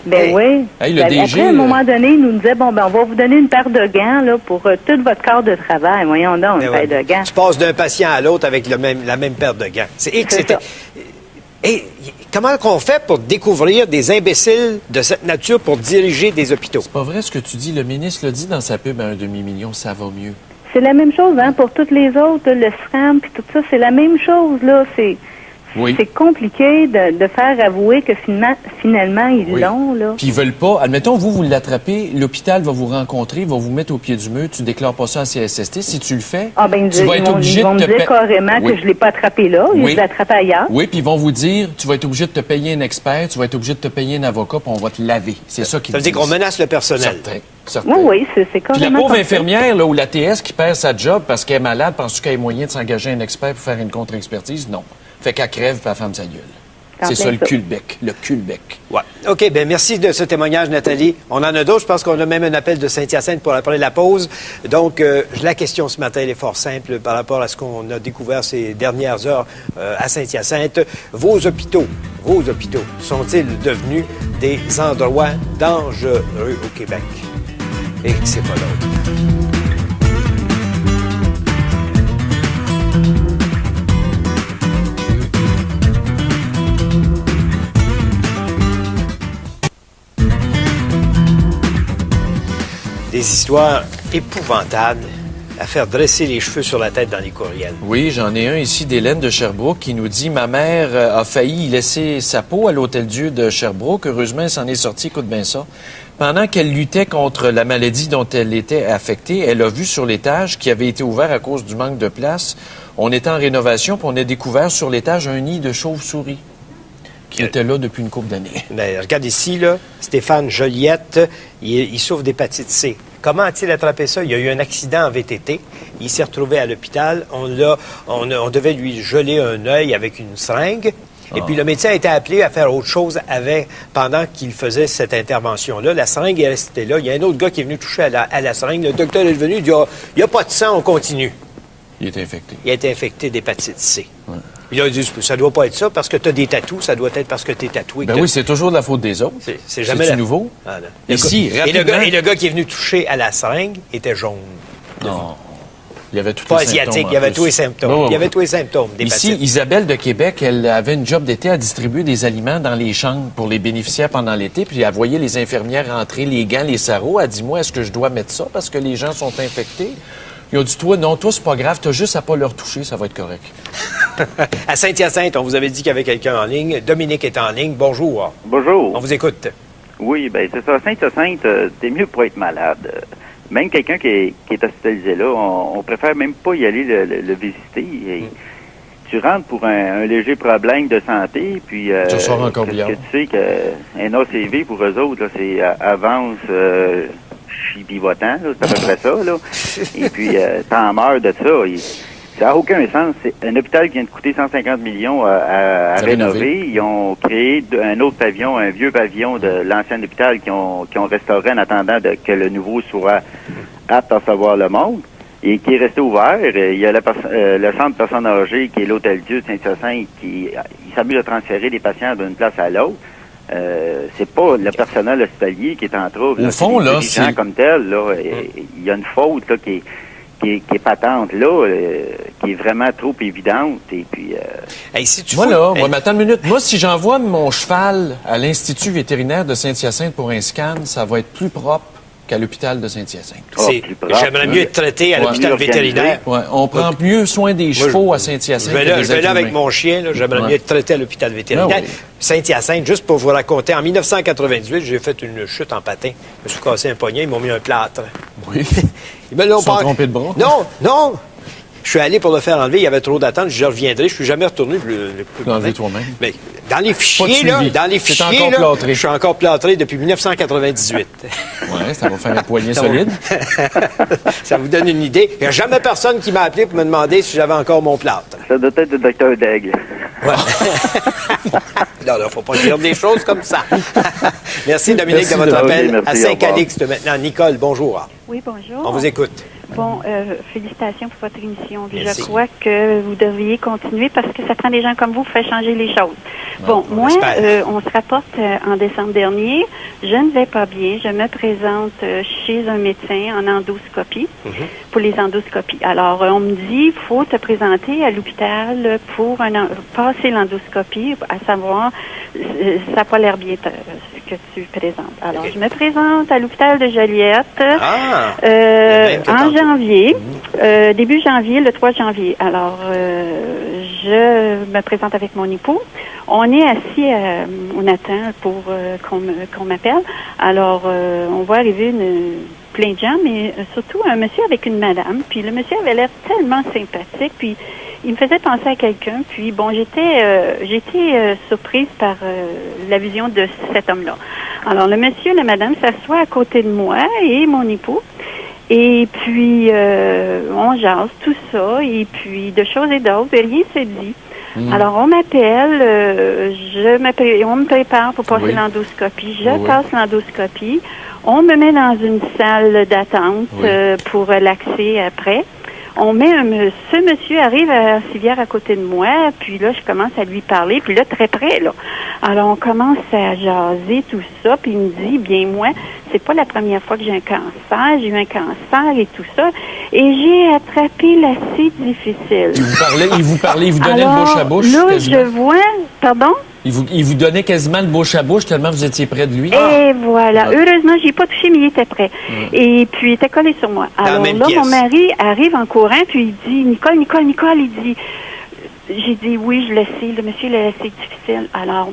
[SPEAKER 4] Ben
[SPEAKER 1] Hey.
[SPEAKER 4] oui.
[SPEAKER 2] Hey, le
[SPEAKER 4] Après,
[SPEAKER 2] DG,
[SPEAKER 4] à un moment donné, il nous disait, bon, ben, on va vous donner une paire de gants, là, pour tout votre corps de travail. Voyons donc, une
[SPEAKER 1] Ben ouais.
[SPEAKER 4] paire de gants.
[SPEAKER 1] Tu passes d'un patient à l'autre avec la même paire de gants.
[SPEAKER 4] C'est
[SPEAKER 1] C'était.
[SPEAKER 4] ça.
[SPEAKER 1] Et comment qu'on fait pour découvrir des imbéciles de cette nature pour diriger des hôpitaux?
[SPEAKER 2] C'est pas vrai ce que tu dis. Le ministre l'a dit dans sa pub à 1,5 million, ça va mieux.
[SPEAKER 4] C'est la même chose, hein, pour toutes les autres, le SRAM, puis tout ça, c'est la même chose, là.
[SPEAKER 2] Oui.
[SPEAKER 4] C'est compliqué de faire avouer que finalement ils
[SPEAKER 2] Oui.
[SPEAKER 4] l'ont, là.
[SPEAKER 2] Puis ils veulent pas. Admettons, vous l'attrapez, l'hôpital va vous rencontrer, va vous mettre au pied du mur, tu déclares pas ça à CSST. Si tu le fais,
[SPEAKER 4] Ah ben,
[SPEAKER 2] tu vas être obligé
[SPEAKER 4] ils vont
[SPEAKER 2] de
[SPEAKER 4] me
[SPEAKER 2] te
[SPEAKER 4] dire
[SPEAKER 2] payer.
[SPEAKER 4] carrément
[SPEAKER 2] Oui.
[SPEAKER 4] que je l'ai pas attrapé là,
[SPEAKER 2] Oui.
[SPEAKER 4] je l'ai attrapé ailleurs.
[SPEAKER 2] Oui, puis ils vont vous dire, tu vas être obligé de te payer un expert, tu vas être obligé de te payer un avocat, puis on va te laver. C'est ça qu'ils
[SPEAKER 1] Ça veut dire
[SPEAKER 2] disent.
[SPEAKER 1] qu'on menace le personnel.
[SPEAKER 2] Certain.
[SPEAKER 4] Oui, c'est
[SPEAKER 2] Puis la
[SPEAKER 4] carrément
[SPEAKER 2] pauvre
[SPEAKER 4] comme ça.
[SPEAKER 2] infirmière, là, ou la TS qui perd sa job parce qu'elle est malade, penses-tu qu'elle a moyen de s'engager un expert pour faire une contre-expertise? Non. Fait qu'elle crève, puis elle ferme sa gueule.
[SPEAKER 4] En
[SPEAKER 2] C'est ça
[SPEAKER 4] plein
[SPEAKER 2] le
[SPEAKER 4] ça.
[SPEAKER 2] cul-bec. Le cul-bec.
[SPEAKER 1] Ouais. OK, bien merci de ce témoignage, Nathalie. On en a d'autres. Je pense qu'on a même un appel de Saint-Hyacinthe pour après la pause. Donc, la question ce matin, elle est fort simple par rapport à ce qu'on a découvert ces dernières heures à Saint-Hyacinthe. Vos hôpitaux sont-ils devenus des endroits dangereux au Québec? Et c'est pas l'autre. Des histoires épouvantables à faire dresser les cheveux sur la tête dans les courriels.
[SPEAKER 2] Oui, j'en ai un ici d'Hélène de Sherbrooke qui nous dit « Ma mère a failli y laisser sa peau à l'Hôtel-Dieu de Sherbrooke. Heureusement, elle s'en est sortie, écoute bien ça. Pendant qu'elle luttait contre la maladie dont elle était affectée, elle a vu sur l'étage qui avait été ouvert à cause du manque de place. On était en rénovation, puis on a découvert sur l'étage un nid de chauve-souris qui était là depuis une couple d'années.
[SPEAKER 1] Mais regarde ici, là, Stéphane Joliette, il souffre d'hépatite C. Comment a-t-il attrapé ça? Il y a eu un accident en VTT. Il s'est retrouvé à l'hôpital. On devait lui geler un œil avec une seringue. Et puis le médecin a été appelé à faire autre chose pendant qu'il faisait cette intervention-là. La seringue est restée là. Il y a un autre gars qui est venu toucher à la seringue. Le docteur est venu, il dit « Il n'y a pas de sang, on continue. »
[SPEAKER 2] Il était infecté.
[SPEAKER 1] Il a été infecté d'hépatite C.
[SPEAKER 2] Ouais.
[SPEAKER 1] Il a dit « Ça doit pas être ça parce que tu as des tatous, ça doit être parce que tu es tatoué. »
[SPEAKER 2] Ben oui, c'est toujours de la faute des autres.
[SPEAKER 1] C'est jamais
[SPEAKER 2] C'est-tu nouveau?
[SPEAKER 1] Ah, non.
[SPEAKER 2] Ici,
[SPEAKER 1] et
[SPEAKER 2] rapidement...
[SPEAKER 1] le gars qui est venu toucher à la seringue était jaune.
[SPEAKER 2] Non. Il y avait tous
[SPEAKER 1] Pas
[SPEAKER 2] les symptômes.
[SPEAKER 1] asiatique,
[SPEAKER 2] en
[SPEAKER 1] il y avait
[SPEAKER 2] plus.
[SPEAKER 1] tous les symptômes.
[SPEAKER 2] Ouais, ouais,
[SPEAKER 1] Il y avait
[SPEAKER 2] ouais.
[SPEAKER 1] tous les symptômes d'hépatite.
[SPEAKER 2] Ici, Isabelle de Québec, elle avait une job d'été à distribuer des aliments dans les chambres pour les bénéficiaires pendant l'été. Puis elle voyait les infirmières rentrer, les gants, les sarraux. Elle dit, moi, est-ce que je dois mettre ça parce que les gens sont infectés? Ils ont dit, toi, non, toi, c'est pas grave. T'as juste à pas leur toucher, ça va être correct.
[SPEAKER 1] À Saint-Hyacinthe, on vous avait dit qu'il y avait quelqu'un en ligne. Dominique est en ligne. Bonjour.
[SPEAKER 6] Bonjour.
[SPEAKER 1] On vous écoute.
[SPEAKER 6] Oui, ben c'est ça. Saint-Hyacinthe, t'es mieux pour être malade. Même quelqu'un qui est hospitalisé là, on préfère même pas y aller le visiter. Et tu rentres pour un léger problème de santé, puis
[SPEAKER 2] Tu ressors encore
[SPEAKER 6] que
[SPEAKER 2] bien.
[SPEAKER 6] tu sais qu'un ACV pour eux autres, là, c'est avance chibivotant, là, c'est à peu près ça, là. Et puis t'en meurs de ça. Ça n'a aucun sens. C'est un hôpital qui vient de coûter 150 millions à rénover. Ils ont créé un autre pavillon, un vieux pavillon de l'ancien hôpital qui ont restauré en attendant que le nouveau soit apte à recevoir le monde et qui est resté ouvert. Il y a le centre de personnes âgées qui est l'Hôtel Dieu de Saint-Hyacinthe qui s'amuse à transférer des patients d'une place à l'autre. C'est pas le personnel hospitalier qui est en trouble.
[SPEAKER 2] Au fond, là,
[SPEAKER 6] c'est comme tel, là, il y a une faute là qui est patente là, qui est vraiment trop évidente. Et puis,
[SPEAKER 1] si tu
[SPEAKER 2] moi, attends une minute. Moi, si j'envoie mon cheval à l'Institut vétérinaire de Saint-Hyacinthe pour un scan, ça va être plus propre qu'à l'hôpital de Saint-Hyacinthe.
[SPEAKER 1] J'aimerais mieux être traité à l'hôpital vétérinaire.
[SPEAKER 2] Ouais, on prend mieux soin des chevaux à Saint-Hyacinthe.
[SPEAKER 1] Je vais là avec mon chien, j'aimerais mieux être traité à l'hôpital vétérinaire. Saint-Hyacinthe, juste pour vous raconter, en 1998, j'ai fait une chute en patin. Je me suis cassé un poignet, ils m'ont mis un plâtre.
[SPEAKER 2] Oui.
[SPEAKER 1] Ils me l'ont
[SPEAKER 2] pas trompé de bras?
[SPEAKER 1] Non. Je suis allé pour le faire enlever, il y avait trop d'attente, je reviendrai, je suis jamais retourné.
[SPEAKER 2] L'enlever toi-même.
[SPEAKER 1] Mais dans les fichiers, je suis encore plâtré depuis 1998.
[SPEAKER 2] Oui, ça va faire un poignet solide.
[SPEAKER 1] Ça vous donne une idée. Il n'y a jamais personne qui m'a appelé pour me demander si j'avais encore mon plâtre.
[SPEAKER 6] Ça doit être le docteur Daigle.
[SPEAKER 1] Ouais. Non, il ne faut pas dire des choses comme ça. Merci, Dominique, de votre appel. À Saint-Calixte maintenant. Nicole, bonjour.
[SPEAKER 7] Oui, bonjour.
[SPEAKER 1] On vous écoute.
[SPEAKER 7] Bon, félicitations pour votre émission.
[SPEAKER 1] Merci.
[SPEAKER 7] Je crois que vous devriez continuer parce que ça prend des gens comme vous pour faire changer les choses. Bon, moi, on se rapporte en décembre dernier. Je ne vais pas bien. Je me présente chez un médecin en endoscopie pour les endoscopies. Alors, on me dit, il faut te présenter à l'hôpital pour passer l'endoscopie, à savoir, ça n'a pas l'air bien ce que tu présentes. Alors, je me présente à l'hôpital de Joliette en janvier, début janvier, le 3 janvier. Alors, je me présente avec mon époux. On est assis, on attend pour qu'on m'appelle. Alors, on voit arriver plein de gens, mais surtout un monsieur avec une madame. Puis le monsieur avait l'air tellement sympathique. Puis il me faisait penser à quelqu'un. Puis bon, j'étais surprise par la vision de cet homme-là. Alors, le monsieur et la madame s'assoient à côté de moi et mon époux. Et puis, on jase, tout ça, et puis de choses et d'autres, rien se dit. Alors, on m'appelle, on me prépare pour passer l'endoscopie. Je passe l'endoscopie. On me met dans une salle d'attente pour l'accès après. Ce monsieur arrive à Civière à côté de moi, puis là, je commence à lui parler, puis là, très près, là. Alors, on commence à jaser, tout ça, puis il me dit, bien, moi, c'est pas la première fois que j'ai un cancer, j'ai eu un cancer et tout ça, et j'ai attrapé l'acide difficile.
[SPEAKER 2] Il vous donnait le bouche à bouche?
[SPEAKER 7] Là,
[SPEAKER 2] quasiment.
[SPEAKER 7] je vois, pardon?
[SPEAKER 2] Il vous donnait quasiment le bouche à bouche tellement vous étiez près de lui?
[SPEAKER 7] Et voilà. Heureusement, j'ai pas touché, mais il était prêt. Et puis, il était collé sur moi. Alors là, mon mari arrive en courant, puis il dit, Nicole, il dit, j'ai dit, oui, je le sais, le monsieur l'a laissé difficile. Alors,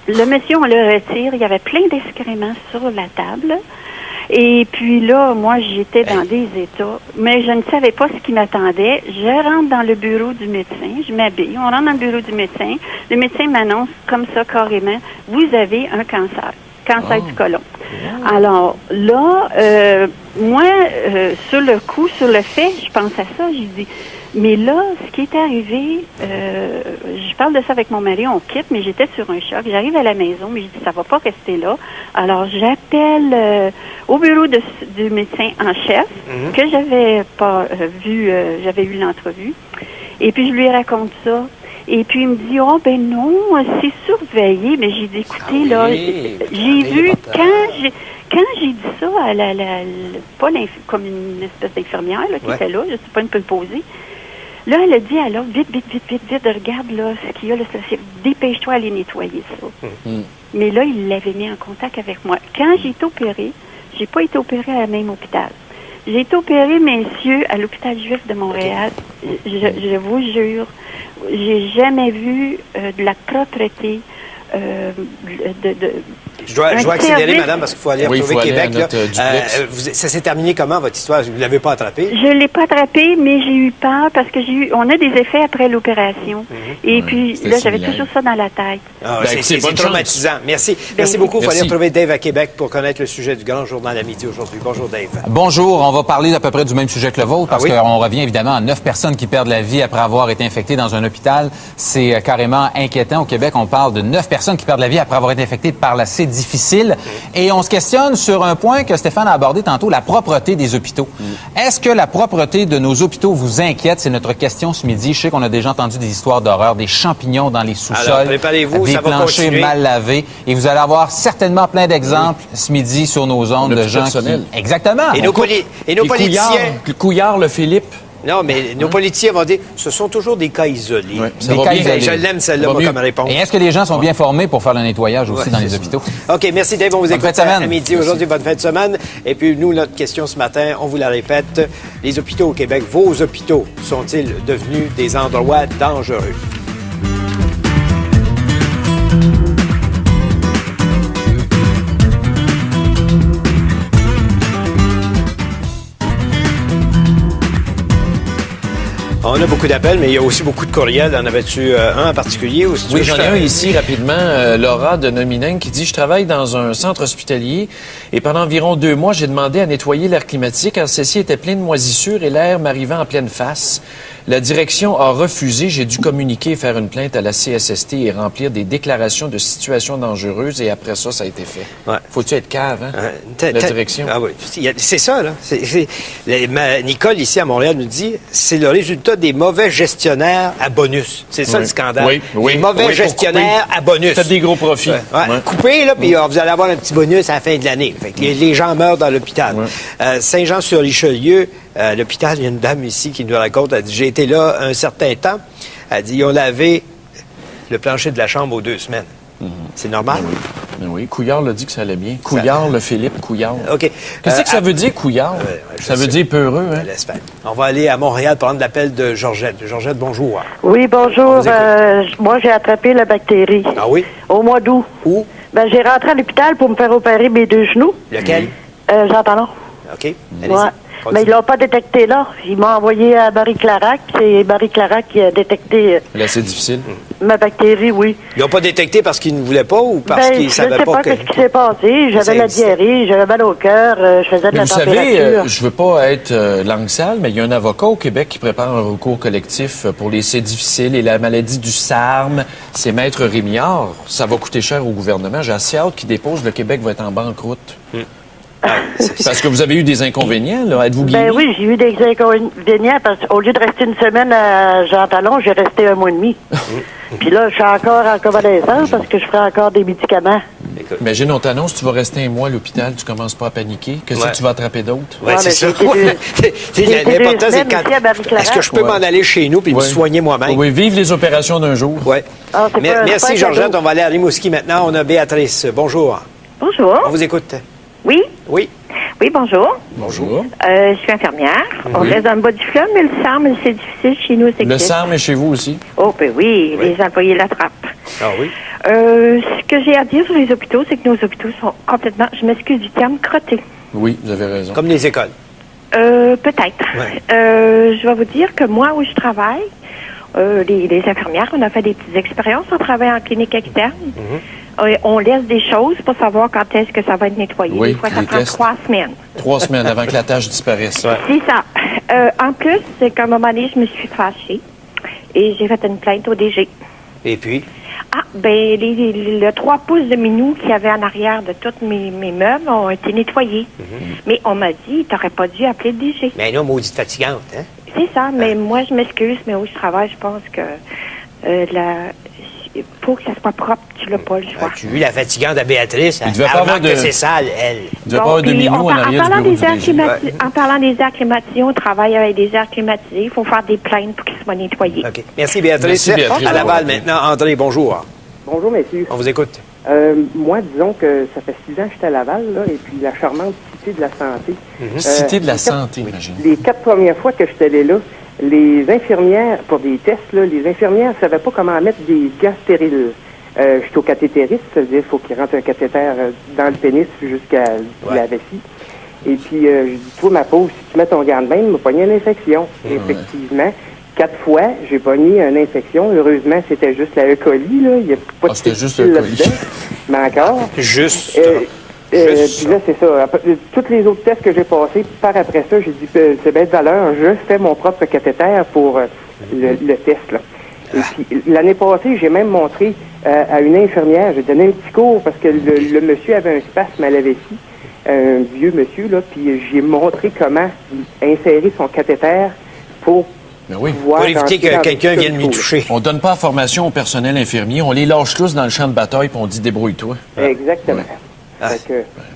[SPEAKER 7] le monsieur, on le retire, il y avait plein d'excréments sur la table. Et puis là, moi, j'étais dans des états, mais je ne savais pas ce qui m'attendait. Je rentre dans le bureau du médecin, je m'habille, on rentre dans le bureau du médecin. Le médecin m'annonce comme ça, carrément, vous avez un cancer du côlon. Alors là, moi, sur le coup, sur le fait, je pense à ça, j'ai dit, mais là, ce qui est arrivé, je parle de ça avec mon mari, on quitte, mais j'étais sur un choc. J'arrive à la maison, mais je dis, ça va pas rester là. Alors, j'appelle au bureau du médecin en chef, que j'avais pas vu, j'avais eu l'entrevue. Et puis, je lui raconte ça. Et puis, il me dit, oh, ben non, c'est surveillé. Mais j'ai dit, écoutez, là, j'ai vu, quand j'ai dit ça à pas comme une espèce d'infirmière là, qui était là, je ne sais pas une peu posée. Là, elle a dit à l'autre, vite, regarde là, ce qu'il y a là, dépêche-toi à aller nettoyer ça. Mais là, il l'avait mis en contact avec moi. Quand j'ai été opérée, j'ai pas été opérée à la même hôpital. J'ai été opérée, messieurs, à l'hôpital juif de Montréal. Je vous jure, j'ai jamais vu de la propreté,
[SPEAKER 1] Je dois accélérer, madame, parce qu'il faut aller retrouver Québec. Ça s'est terminé comment, votre histoire? Vous ne l'avez pas attrapé?
[SPEAKER 7] Je ne l'ai pas attrapé, mais j'ai eu peur parce que on a des effets après l'opération. Et puis, là, j'avais toujours ça dans la tête.
[SPEAKER 1] C'est traumatisant. Merci. Merci beaucoup. Il faut aller retrouver Dave à Québec pour connaître le sujet du Grand Journal à midi aujourd'hui. Bonjour, Dave.
[SPEAKER 8] Bonjour. On va parler à peu près du même sujet que le vôtre parce qu'on revient évidemment à 9 personnes qui perdent la vie après avoir été infectées dans un hôpital. C'est carrément inquiétant. Au Québec, on parle de 9 personnes qui perdent la vie après avoir été infectées par la C difficile. Et on se questionne sur un point que Stéphane a abordé tantôt, la propreté des hôpitaux. Est-ce que la propreté de nos hôpitaux vous inquiète? C'est notre question ce midi. Je sais qu'on a déjà entendu des histoires d'horreur, des champignons dans les sous-sols, des planchers mal lavés. Et vous allez avoir certainement plein d'exemples ce midi sur nos ondes de gens qui... Exactement.
[SPEAKER 1] Et nos politiciens...
[SPEAKER 2] Couillard, le Philippe.
[SPEAKER 1] Non, mais nos politiciens vont dire ce sont toujours des cas isolés.
[SPEAKER 8] Oui, des cas isolés.
[SPEAKER 1] Je l'aime, celle-là, moi, comme réponse.
[SPEAKER 8] Et est-ce que les gens sont bien formés pour faire le nettoyage aussi dans les hôpitaux?
[SPEAKER 1] OK, merci Dave. On vous écoute à midi. Aujourd'hui, bonne fin de semaine. Et puis, nous, notre question ce matin, on vous la répète. Les hôpitaux au Québec, vos hôpitaux, sont-ils devenus des endroits dangereux? On a beaucoup d'appels, mais il y a aussi beaucoup de courriels. En avais-tu un en particulier? Ou si
[SPEAKER 2] oui, j'en ai un ici rapidement. Laura de Nomineng qui dit « Je travaille dans un centre hospitalier et pendant environ 2 mois, j'ai demandé à nettoyer l'air climatique car ceci était plein de moisissures et l'air m'arrivait en pleine face. La direction a refusé. J'ai dû communiquer et faire une plainte à la CSST et remplir des déclarations de situations dangereuses et après ça, ça a été fait. Ouais. Faut-tu être cave, hein? La direction.
[SPEAKER 1] Ah oui, c'est ça, là. Nicole, ici à Montréal, nous dit c'est le résultat des mauvais gestionnaires à bonus. C'est ça le scandale. Les mauvais gestionnaires à bonus.
[SPEAKER 2] Faites des gros profits.
[SPEAKER 1] Coupez, là, puis vous allez avoir un petit bonus à la fin de l'année. Fait que les gens meurent dans l'hôpital. Saint-Jean-sur-Richelieu, l'hôpital, il y a une dame ici qui nous raconte, elle dit, j'ai été là un certain temps. Elle dit, ils ont lavé le plancher de la chambre aux 2 semaines. C'est normal?
[SPEAKER 2] Oui, Couillard l'a dit que ça allait bien. Couillard, le Philippe Couillard.
[SPEAKER 1] OK.
[SPEAKER 2] Qu'est-ce que ça veut dire, Couillard? Ça veut dire peureux, hein?
[SPEAKER 1] On va aller à Montréal prendre l'appel de Georgette. Georgette, bonjour.
[SPEAKER 9] Oui, bonjour. Moi, j'ai attrapé la bactérie.
[SPEAKER 1] Ah oui?
[SPEAKER 9] Au mois d'août.
[SPEAKER 1] Où?
[SPEAKER 9] J'ai rentré à l'hôpital pour me faire opérer mes 2 genoux.
[SPEAKER 1] Lequel?
[SPEAKER 9] Jean-Talon.
[SPEAKER 1] OK.
[SPEAKER 9] Ouais. Mais ils l'ont pas détecté là. Ils m'ont envoyé à Marie-Clarac. C'est Marie-Clarac qui a détecté...
[SPEAKER 2] Là, c'est difficile.
[SPEAKER 9] Ma bactérie, oui.
[SPEAKER 1] Ils l'ont pas détecté parce qu'ils ne voulaient pas ou parce qu'ils savaient pas que...
[SPEAKER 9] Je ne sais pas ce qui s'est passé. J'avais la diarrhée, j'avais mal au cœur, je faisais de la température.
[SPEAKER 2] Vous savez, je veux pas être langue sale, mais il y a un avocat au Québec qui prépare un recours collectif pour les C difficiles et la maladie du SARM. C'est Maître Rémillard. Ça va coûter cher au gouvernement. J'ai assez hâte qu'il dépose. Le Québec va être en banqueroute. Parce que vous avez eu des inconvénients, là. Êtes-vous guéri?
[SPEAKER 9] Ben oui, j'ai eu des inconvénients parce qu'au lieu de rester une semaine à Jean-Talon, j'ai resté 1 mois et demi. Puis là, je suis encore en convalescence parce que je ferai encore des médicaments.
[SPEAKER 2] Imagine, on t'annonce, tu vas rester 1 mois à l'hôpital, tu commences pas à paniquer. Qu'est-ce que tu vas attraper d'autres?
[SPEAKER 1] Oui, c'est ça. L'important, c'est quand... Est-ce que je peux m'en aller chez nous puis me soigner moi-même?
[SPEAKER 2] Oui, vivre les opérations d'un jour.
[SPEAKER 1] Oui. Merci, Georgette. On va aller à Rimouski maintenant. On a Béatrice. Bonjour.
[SPEAKER 10] Bonjour.
[SPEAKER 1] On vous écoute.
[SPEAKER 10] Oui?
[SPEAKER 1] Oui.
[SPEAKER 10] Oui, bonjour.
[SPEAKER 2] Bonjour.
[SPEAKER 10] Je suis infirmière. On reste dans le bas du fleuve, mais le SARM, c'est difficile chez nous.
[SPEAKER 2] Le SARM est chez vous aussi?
[SPEAKER 10] Oh, ben oui, les employés l'attrapent.
[SPEAKER 1] Ah oui?
[SPEAKER 10] Ce que j'ai à dire sur les hôpitaux, c'est que nos hôpitaux sont complètement, je m'excuse du terme, crottés.
[SPEAKER 2] Oui, vous avez raison.
[SPEAKER 1] Comme les écoles?
[SPEAKER 10] Peut-être. Ouais. Je vais vous dire que moi, où je travaille, les infirmières, on a fait des petites expériences. On travaille en clinique externe. On laisse des choses pour savoir quand est-ce que ça va être nettoyé.
[SPEAKER 2] Oui,
[SPEAKER 10] des fois, ça prend 3 semaines.
[SPEAKER 2] 3 semaines avant que la tâche disparaisse. Ouais.
[SPEAKER 10] C'est ça. En plus, c'est qu'à un moment donné, je me suis fâchée et j'ai fait une plainte au DG.
[SPEAKER 1] Et puis?
[SPEAKER 10] Le 3 pouces de minou qu'il y avait en arrière de tous mes meubles ont été nettoyés. Mais on m'a dit, t'aurais pas dû appeler le DG.
[SPEAKER 1] Mais non, maudite fatigante, hein?
[SPEAKER 10] C'est ça, mais moi, je m'excuse, mais où je travaille, je pense que pour que ça soit propre, tu l'as pas le choix.
[SPEAKER 1] Tu as vu la fatigante à Béatrice?
[SPEAKER 2] Il devait pas avoir
[SPEAKER 1] que c'est sale, elle.
[SPEAKER 2] Il devait pas avoir de minou en arrière du bureau du DG.
[SPEAKER 10] En parlant des airs climatisés, on travaille avec des airs climatisés. Il faut faire des plaintes pour qu'ils soient nettoyés.
[SPEAKER 1] OK. Merci, Béatrice. Merci, Béatrice. À Laval, maintenant. André, bonjour.
[SPEAKER 11] Bonjour, messieurs.
[SPEAKER 1] On vous écoute.
[SPEAKER 11] Moi, disons que ça fait 6 ans que j'étais à Laval, là, et puis la charmante Cité de la Santé.
[SPEAKER 2] Cité de la Santé, imagine.
[SPEAKER 11] Les 4 premières fois que j'étais allé là, les infirmières, pour des tests, là, les infirmières ne savaient pas comment mettre des gants stériles. Je suis au cathétériste, c'est-à-dire qu'il faut qu'il rentre un cathéter dans le pénis jusqu'à la vessie. Et puis, je dis, toi, ma pauvre, si tu mets ton gant de bain, il m'a pogné une infection. Effectivement, 4 fois, j'ai pogné une infection. Heureusement, c'était juste la E. coli, là. Il n'y a pas de
[SPEAKER 2] c'était juste le
[SPEAKER 11] là-dedans. Mais encore.
[SPEAKER 1] Juste.
[SPEAKER 11] Puis là, c'est ça. Tous les autres tests que j'ai passés, par après ça, j'ai dit, c'est bête de valeur, je fais mon propre cathéter pour le test, là. Et puis, l'année passée, j'ai même montré à une infirmière, j'ai donné un petit cours parce que le monsieur avait un spasme à la vessie, un vieux monsieur, là, puis j'ai montré comment insérer son cathéter pour
[SPEAKER 1] pour éviter que quelqu'un vienne lui toucher.
[SPEAKER 2] On donne pas la formation au personnel infirmier, on les lâche tous dans le champ de bataille puis on dit débrouille-toi.
[SPEAKER 11] Exactement.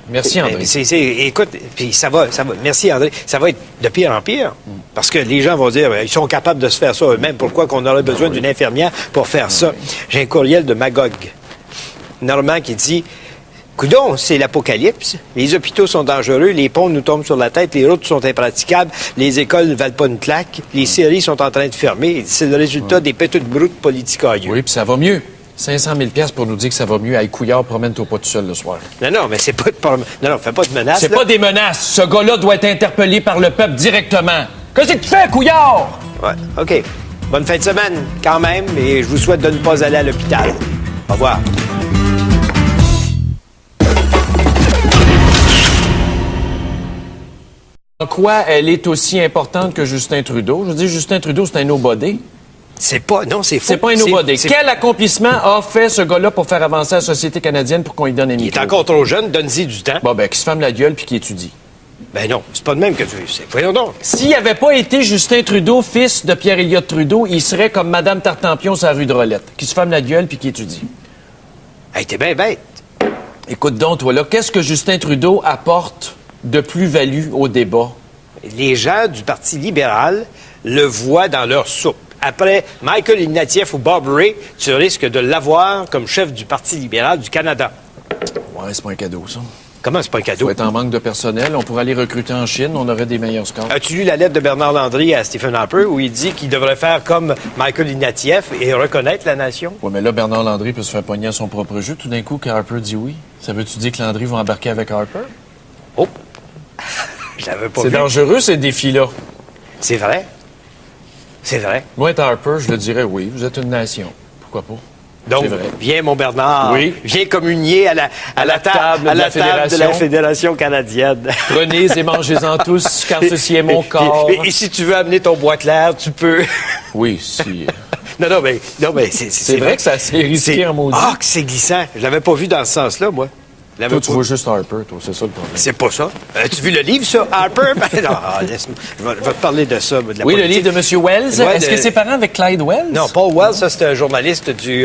[SPEAKER 2] Merci, André.
[SPEAKER 1] Écoute, puis ça va. Merci, André. Ça va être de pire en pire. Parce que les gens vont dire, ils sont capables de se faire ça eux-mêmes. Pourquoi qu'on aurait besoin d'une infirmière pour faire ça? J'ai un courriel de Magog, Normand, qui dit, coudon, c'est l'apocalypse. Les hôpitaux sont dangereux, les ponts nous tombent sur la tête, les routes sont impraticables, les écoles ne valent pas une claque, les séries sont en train de fermer. C'est le résultat des petites broutes politicailleux.
[SPEAKER 2] Oui, puis ça va mieux. 500 000 $ pour nous dire que ça va mieux. Hey, couillard, promène-toi pas tout seul le soir.
[SPEAKER 1] Non, mais c'est pas de... Non, fais pas de menaces.
[SPEAKER 2] C'est pas des menaces. Ce gars-là doit être interpellé par le peuple directement. Qu'est-ce que tu fais, couillard?
[SPEAKER 1] Ouais, OK. Bonne fin de semaine, quand même, et je vous souhaite de ne pas aller à l'hôpital. Au revoir.
[SPEAKER 2] En quoi elle est aussi importante que Justin Trudeau? Je veux dire, Justin Trudeau, c'est un nobody.
[SPEAKER 1] C'est pas faux.
[SPEAKER 2] C'est pas un nobody. Quel accomplissement a fait ce gars-là pour faire avancer la société canadienne pour qu'on lui donne un micro?
[SPEAKER 1] Il est encore trop jeune, donne-y du temps.
[SPEAKER 2] Bon, ben, qu'il se ferme la gueule puis qu'il étudie.
[SPEAKER 1] Ben non, c'est pas de même que tu sais. Voyons donc.
[SPEAKER 2] S'il n'avait pas été Justin Trudeau, fils de Pierre-Éliott Trudeau, il serait comme Madame Tartampion sur la rue de Rolette. Qui se ferme la gueule puis qui étudie.
[SPEAKER 1] Hey, t'es bien bête.
[SPEAKER 2] Écoute donc, toi, là, qu'est-ce que Justin Trudeau apporte de plus-value au débat?
[SPEAKER 1] Les gens du Parti libéral le voient dans leur soupe. Après Michael Ignatieff ou Bob Rae, tu risques de l'avoir comme chef du Parti libéral du Canada.
[SPEAKER 2] Ouais, c'est pas un cadeau, ça.
[SPEAKER 1] Comment c'est pas un cadeau?
[SPEAKER 2] Faut être en manque de personnel. On pourrait aller recruter en Chine. On aurait des meilleurs scores.
[SPEAKER 1] As-tu lu la lettre de Bernard Landry à Stephen Harper où il dit qu'il devrait faire comme Michael Ignatieff et reconnaître la nation?
[SPEAKER 2] Oui, mais là, Bernard Landry peut se faire pogner à son propre jeu. Tout d'un coup, qu'Harper dit oui. Ça veut-tu dire que Landry va embarquer avec Harper?
[SPEAKER 1] Oh! Je l'avais pas vu.
[SPEAKER 2] C'est dangereux, ces défis-là.
[SPEAKER 1] C'est vrai. C'est vrai.
[SPEAKER 2] Moi, être Harper, je le dirais oui. Vous êtes une nation. Pourquoi pas?
[SPEAKER 1] Donc, viens, mon Bernard.
[SPEAKER 2] Oui.
[SPEAKER 1] Viens communier à la table de la Fédération canadienne.
[SPEAKER 2] Prenez et mangez-en tous, car ceci est mon corps.
[SPEAKER 1] Et si tu veux amener ton bois clair, tu peux.
[SPEAKER 2] Oui, si.
[SPEAKER 1] Non, mais c'est
[SPEAKER 2] vrai que c'est assez risqué en maudit.
[SPEAKER 1] Ah, que c'est glissant. Je l'avais pas vu dans ce sens-là, moi.
[SPEAKER 2] Toi, tu vois juste Harper, toi. C'est ça le problème.
[SPEAKER 1] C'est pas ça. As-tu vu le livre, ça, Harper? Ben, non, laisse-moi. Je vais te parler de ça. De la
[SPEAKER 2] oui,
[SPEAKER 1] politique.
[SPEAKER 2] le livre de M. Wells.
[SPEAKER 1] Ouais,
[SPEAKER 2] Est-ce que c'est parent avec Clyde Wells?
[SPEAKER 1] Non, Paul Wells, ça, c'est un journaliste du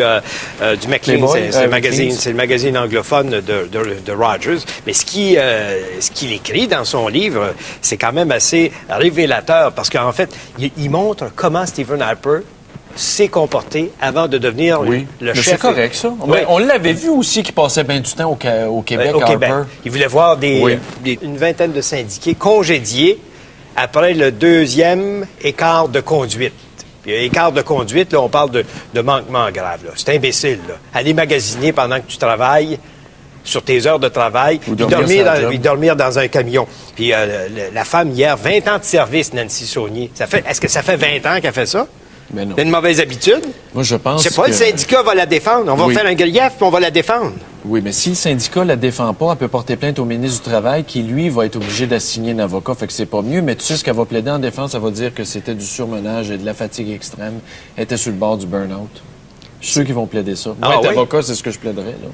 [SPEAKER 1] Maclean. C'est le magazine anglophone de Rogers. Mais ce qu'il écrit dans son livre, c'est quand même assez révélateur parce qu'en fait, il montre comment Stephen Harper s'est comporté avant de devenir le chef.
[SPEAKER 2] C'est correct, ça.
[SPEAKER 1] Oui.
[SPEAKER 2] On l'avait vu aussi qu'il passait bien du temps au Québec, Harper.
[SPEAKER 1] Il voulait voir une vingtaine de syndiqués congédiés après le 2e écart de conduite. Puis, écart de conduite, là, on parle de manquement grave. C'est imbécile. Là. Aller magasiner pendant que tu travailles sur tes heures de travail, puis dormir dans un camion. Puis la femme, hier, 20 ans de service, Nancy Saunier. Est-ce que ça fait 20 ans qu'elle fait ça?
[SPEAKER 2] Mais non.
[SPEAKER 1] C'est une mauvaise habitude?
[SPEAKER 2] Moi, je pense
[SPEAKER 1] C'est pas le syndicat va la défendre. On va faire un grief, puis on va la défendre.
[SPEAKER 2] Oui, mais si le syndicat la défend pas, elle peut porter plainte au ministre du Travail qui, lui, va être obligé d'assigner un avocat. Fait que c'est pas mieux. Mais tu sais ce qu'elle va plaider en défense? Elle va dire que c'était du surmenage et de la fatigue extrême. Elle était sur le bord du burn-out. Je suis sûr qu'ils vont plaider ça. Moi, être avocat, c'est ce que je plaiderais, là.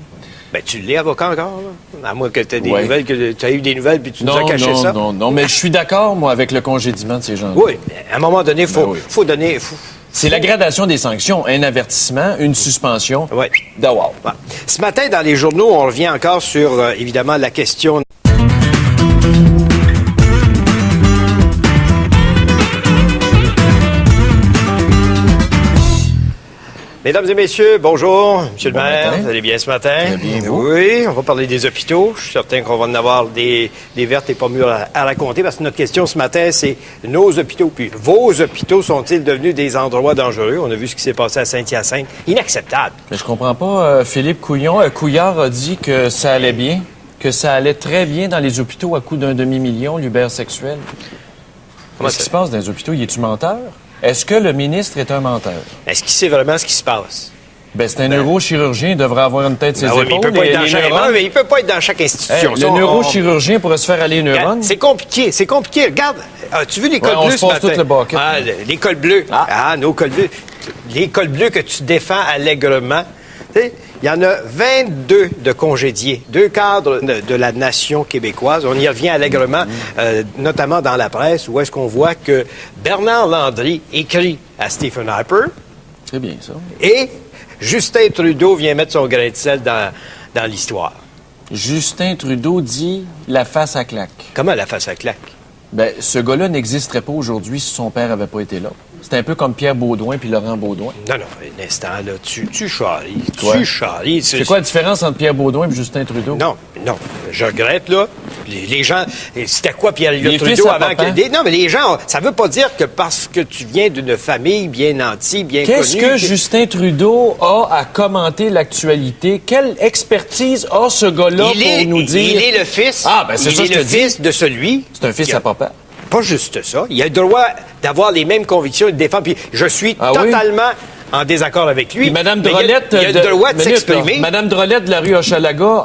[SPEAKER 1] Ben, tu l'es avocat encore, là? À moins que tu aies des nouvelles, que tu as eu des nouvelles puis tu nous as caché ça.
[SPEAKER 2] Non, mais je suis d'accord, moi, avec le congédiement de ces gens-là.
[SPEAKER 1] Oui, mais à un moment donné, faut donner...
[SPEAKER 2] C'est la gradation des sanctions. Un avertissement, une suspension.
[SPEAKER 1] Oui.
[SPEAKER 2] Wow.
[SPEAKER 1] Ouais. Ce matin, dans les journaux, on revient encore sur, évidemment, la question... Mesdames et messieurs, bonjour. Monsieur le maire,
[SPEAKER 2] matin.
[SPEAKER 1] vous allez bien ce matin?
[SPEAKER 2] Très bien, vous?
[SPEAKER 1] Oui, on va parler des hôpitaux. Je suis certain qu'on va en avoir des vertes et pas mûres à raconter parce que notre question ce matin, c'est nos hôpitaux. Puis vos hôpitaux sont-ils devenus des endroits dangereux? On a vu ce qui s'est passé à Saint-Hyacinthe. Inacceptable.
[SPEAKER 2] Mais je comprends pas, Philippe Couillard a dit que ça allait bien, que ça allait très bien dans les hôpitaux à coût d'un demi-million, l'ubersexuel. Qu'est-ce qui se passe dans les hôpitaux? Y est-tu menteur? Est-ce que le ministre est un menteur?
[SPEAKER 1] Est-ce qu'il sait vraiment ce qui se passe?
[SPEAKER 2] Ben, c'est un neurochirurgien, il devrait avoir une tête sur ses
[SPEAKER 1] Oui, mais il
[SPEAKER 2] épaules.
[SPEAKER 1] peut pas être dans chaque... Non, mais il peut pas être dans chaque institution.
[SPEAKER 2] Le neurochirurgien pourrait se faire aller les neurones.
[SPEAKER 1] C'est compliqué. Regarde, as-tu vu les cols bleus
[SPEAKER 2] on se
[SPEAKER 1] ce
[SPEAKER 2] passe
[SPEAKER 1] matin?
[SPEAKER 2] tout le bucket.
[SPEAKER 1] Les cols bleus. Nos cols bleus. Les cols bleus que tu défends allègrement. Tu sais, il y en a 22 de congédiés, 2 cadres de la nation québécoise. On y revient allègrement, notamment dans la presse, où est-ce qu'on voit que Bernard Landry écrit à Stephen Harper.
[SPEAKER 2] C'est bien ça.
[SPEAKER 1] Et Justin Trudeau vient mettre son grain de sel dans l'histoire.
[SPEAKER 2] Justin Trudeau dit la face à claque.
[SPEAKER 1] Comment la face à claque?
[SPEAKER 2] Ben, ce gars-là n'existerait pas aujourd'hui si son père n'avait pas été là. C'est un peu comme Pierre Beaudoin puis Laurent Beaudoin.
[SPEAKER 1] Non, un instant, là, tu charries.
[SPEAKER 2] Ouais.
[SPEAKER 1] Tu charries.
[SPEAKER 2] C'est quoi la différence entre Pierre Beaudoin et Justin Trudeau?
[SPEAKER 1] Non, je regrette, là. Les gens, c'était quoi Pierre
[SPEAKER 2] Les
[SPEAKER 1] Trudeau
[SPEAKER 2] fils à
[SPEAKER 1] avant
[SPEAKER 2] papa.
[SPEAKER 1] que... Non, mais les gens, ça veut pas dire que parce que tu viens d'une famille bien nantie, bien connue...
[SPEAKER 2] Qu'est-ce que Justin Trudeau a à commenter l'actualité? Quelle expertise a ce gars-là pour nous dire...
[SPEAKER 1] Il est le fils...
[SPEAKER 2] Ah, ben c'est ça que je te dis.
[SPEAKER 1] fils de celui...
[SPEAKER 2] C'est un fils à papa.
[SPEAKER 1] Pas juste ça. Il a le droit d'avoir les mêmes convictions et de défendre. Puis je suis totalement en désaccord avec lui.
[SPEAKER 2] Puis Mme
[SPEAKER 1] mais
[SPEAKER 2] Drolet...
[SPEAKER 1] il a le droit de s'exprimer.
[SPEAKER 2] Mme Drolet de la rue Hochelaga...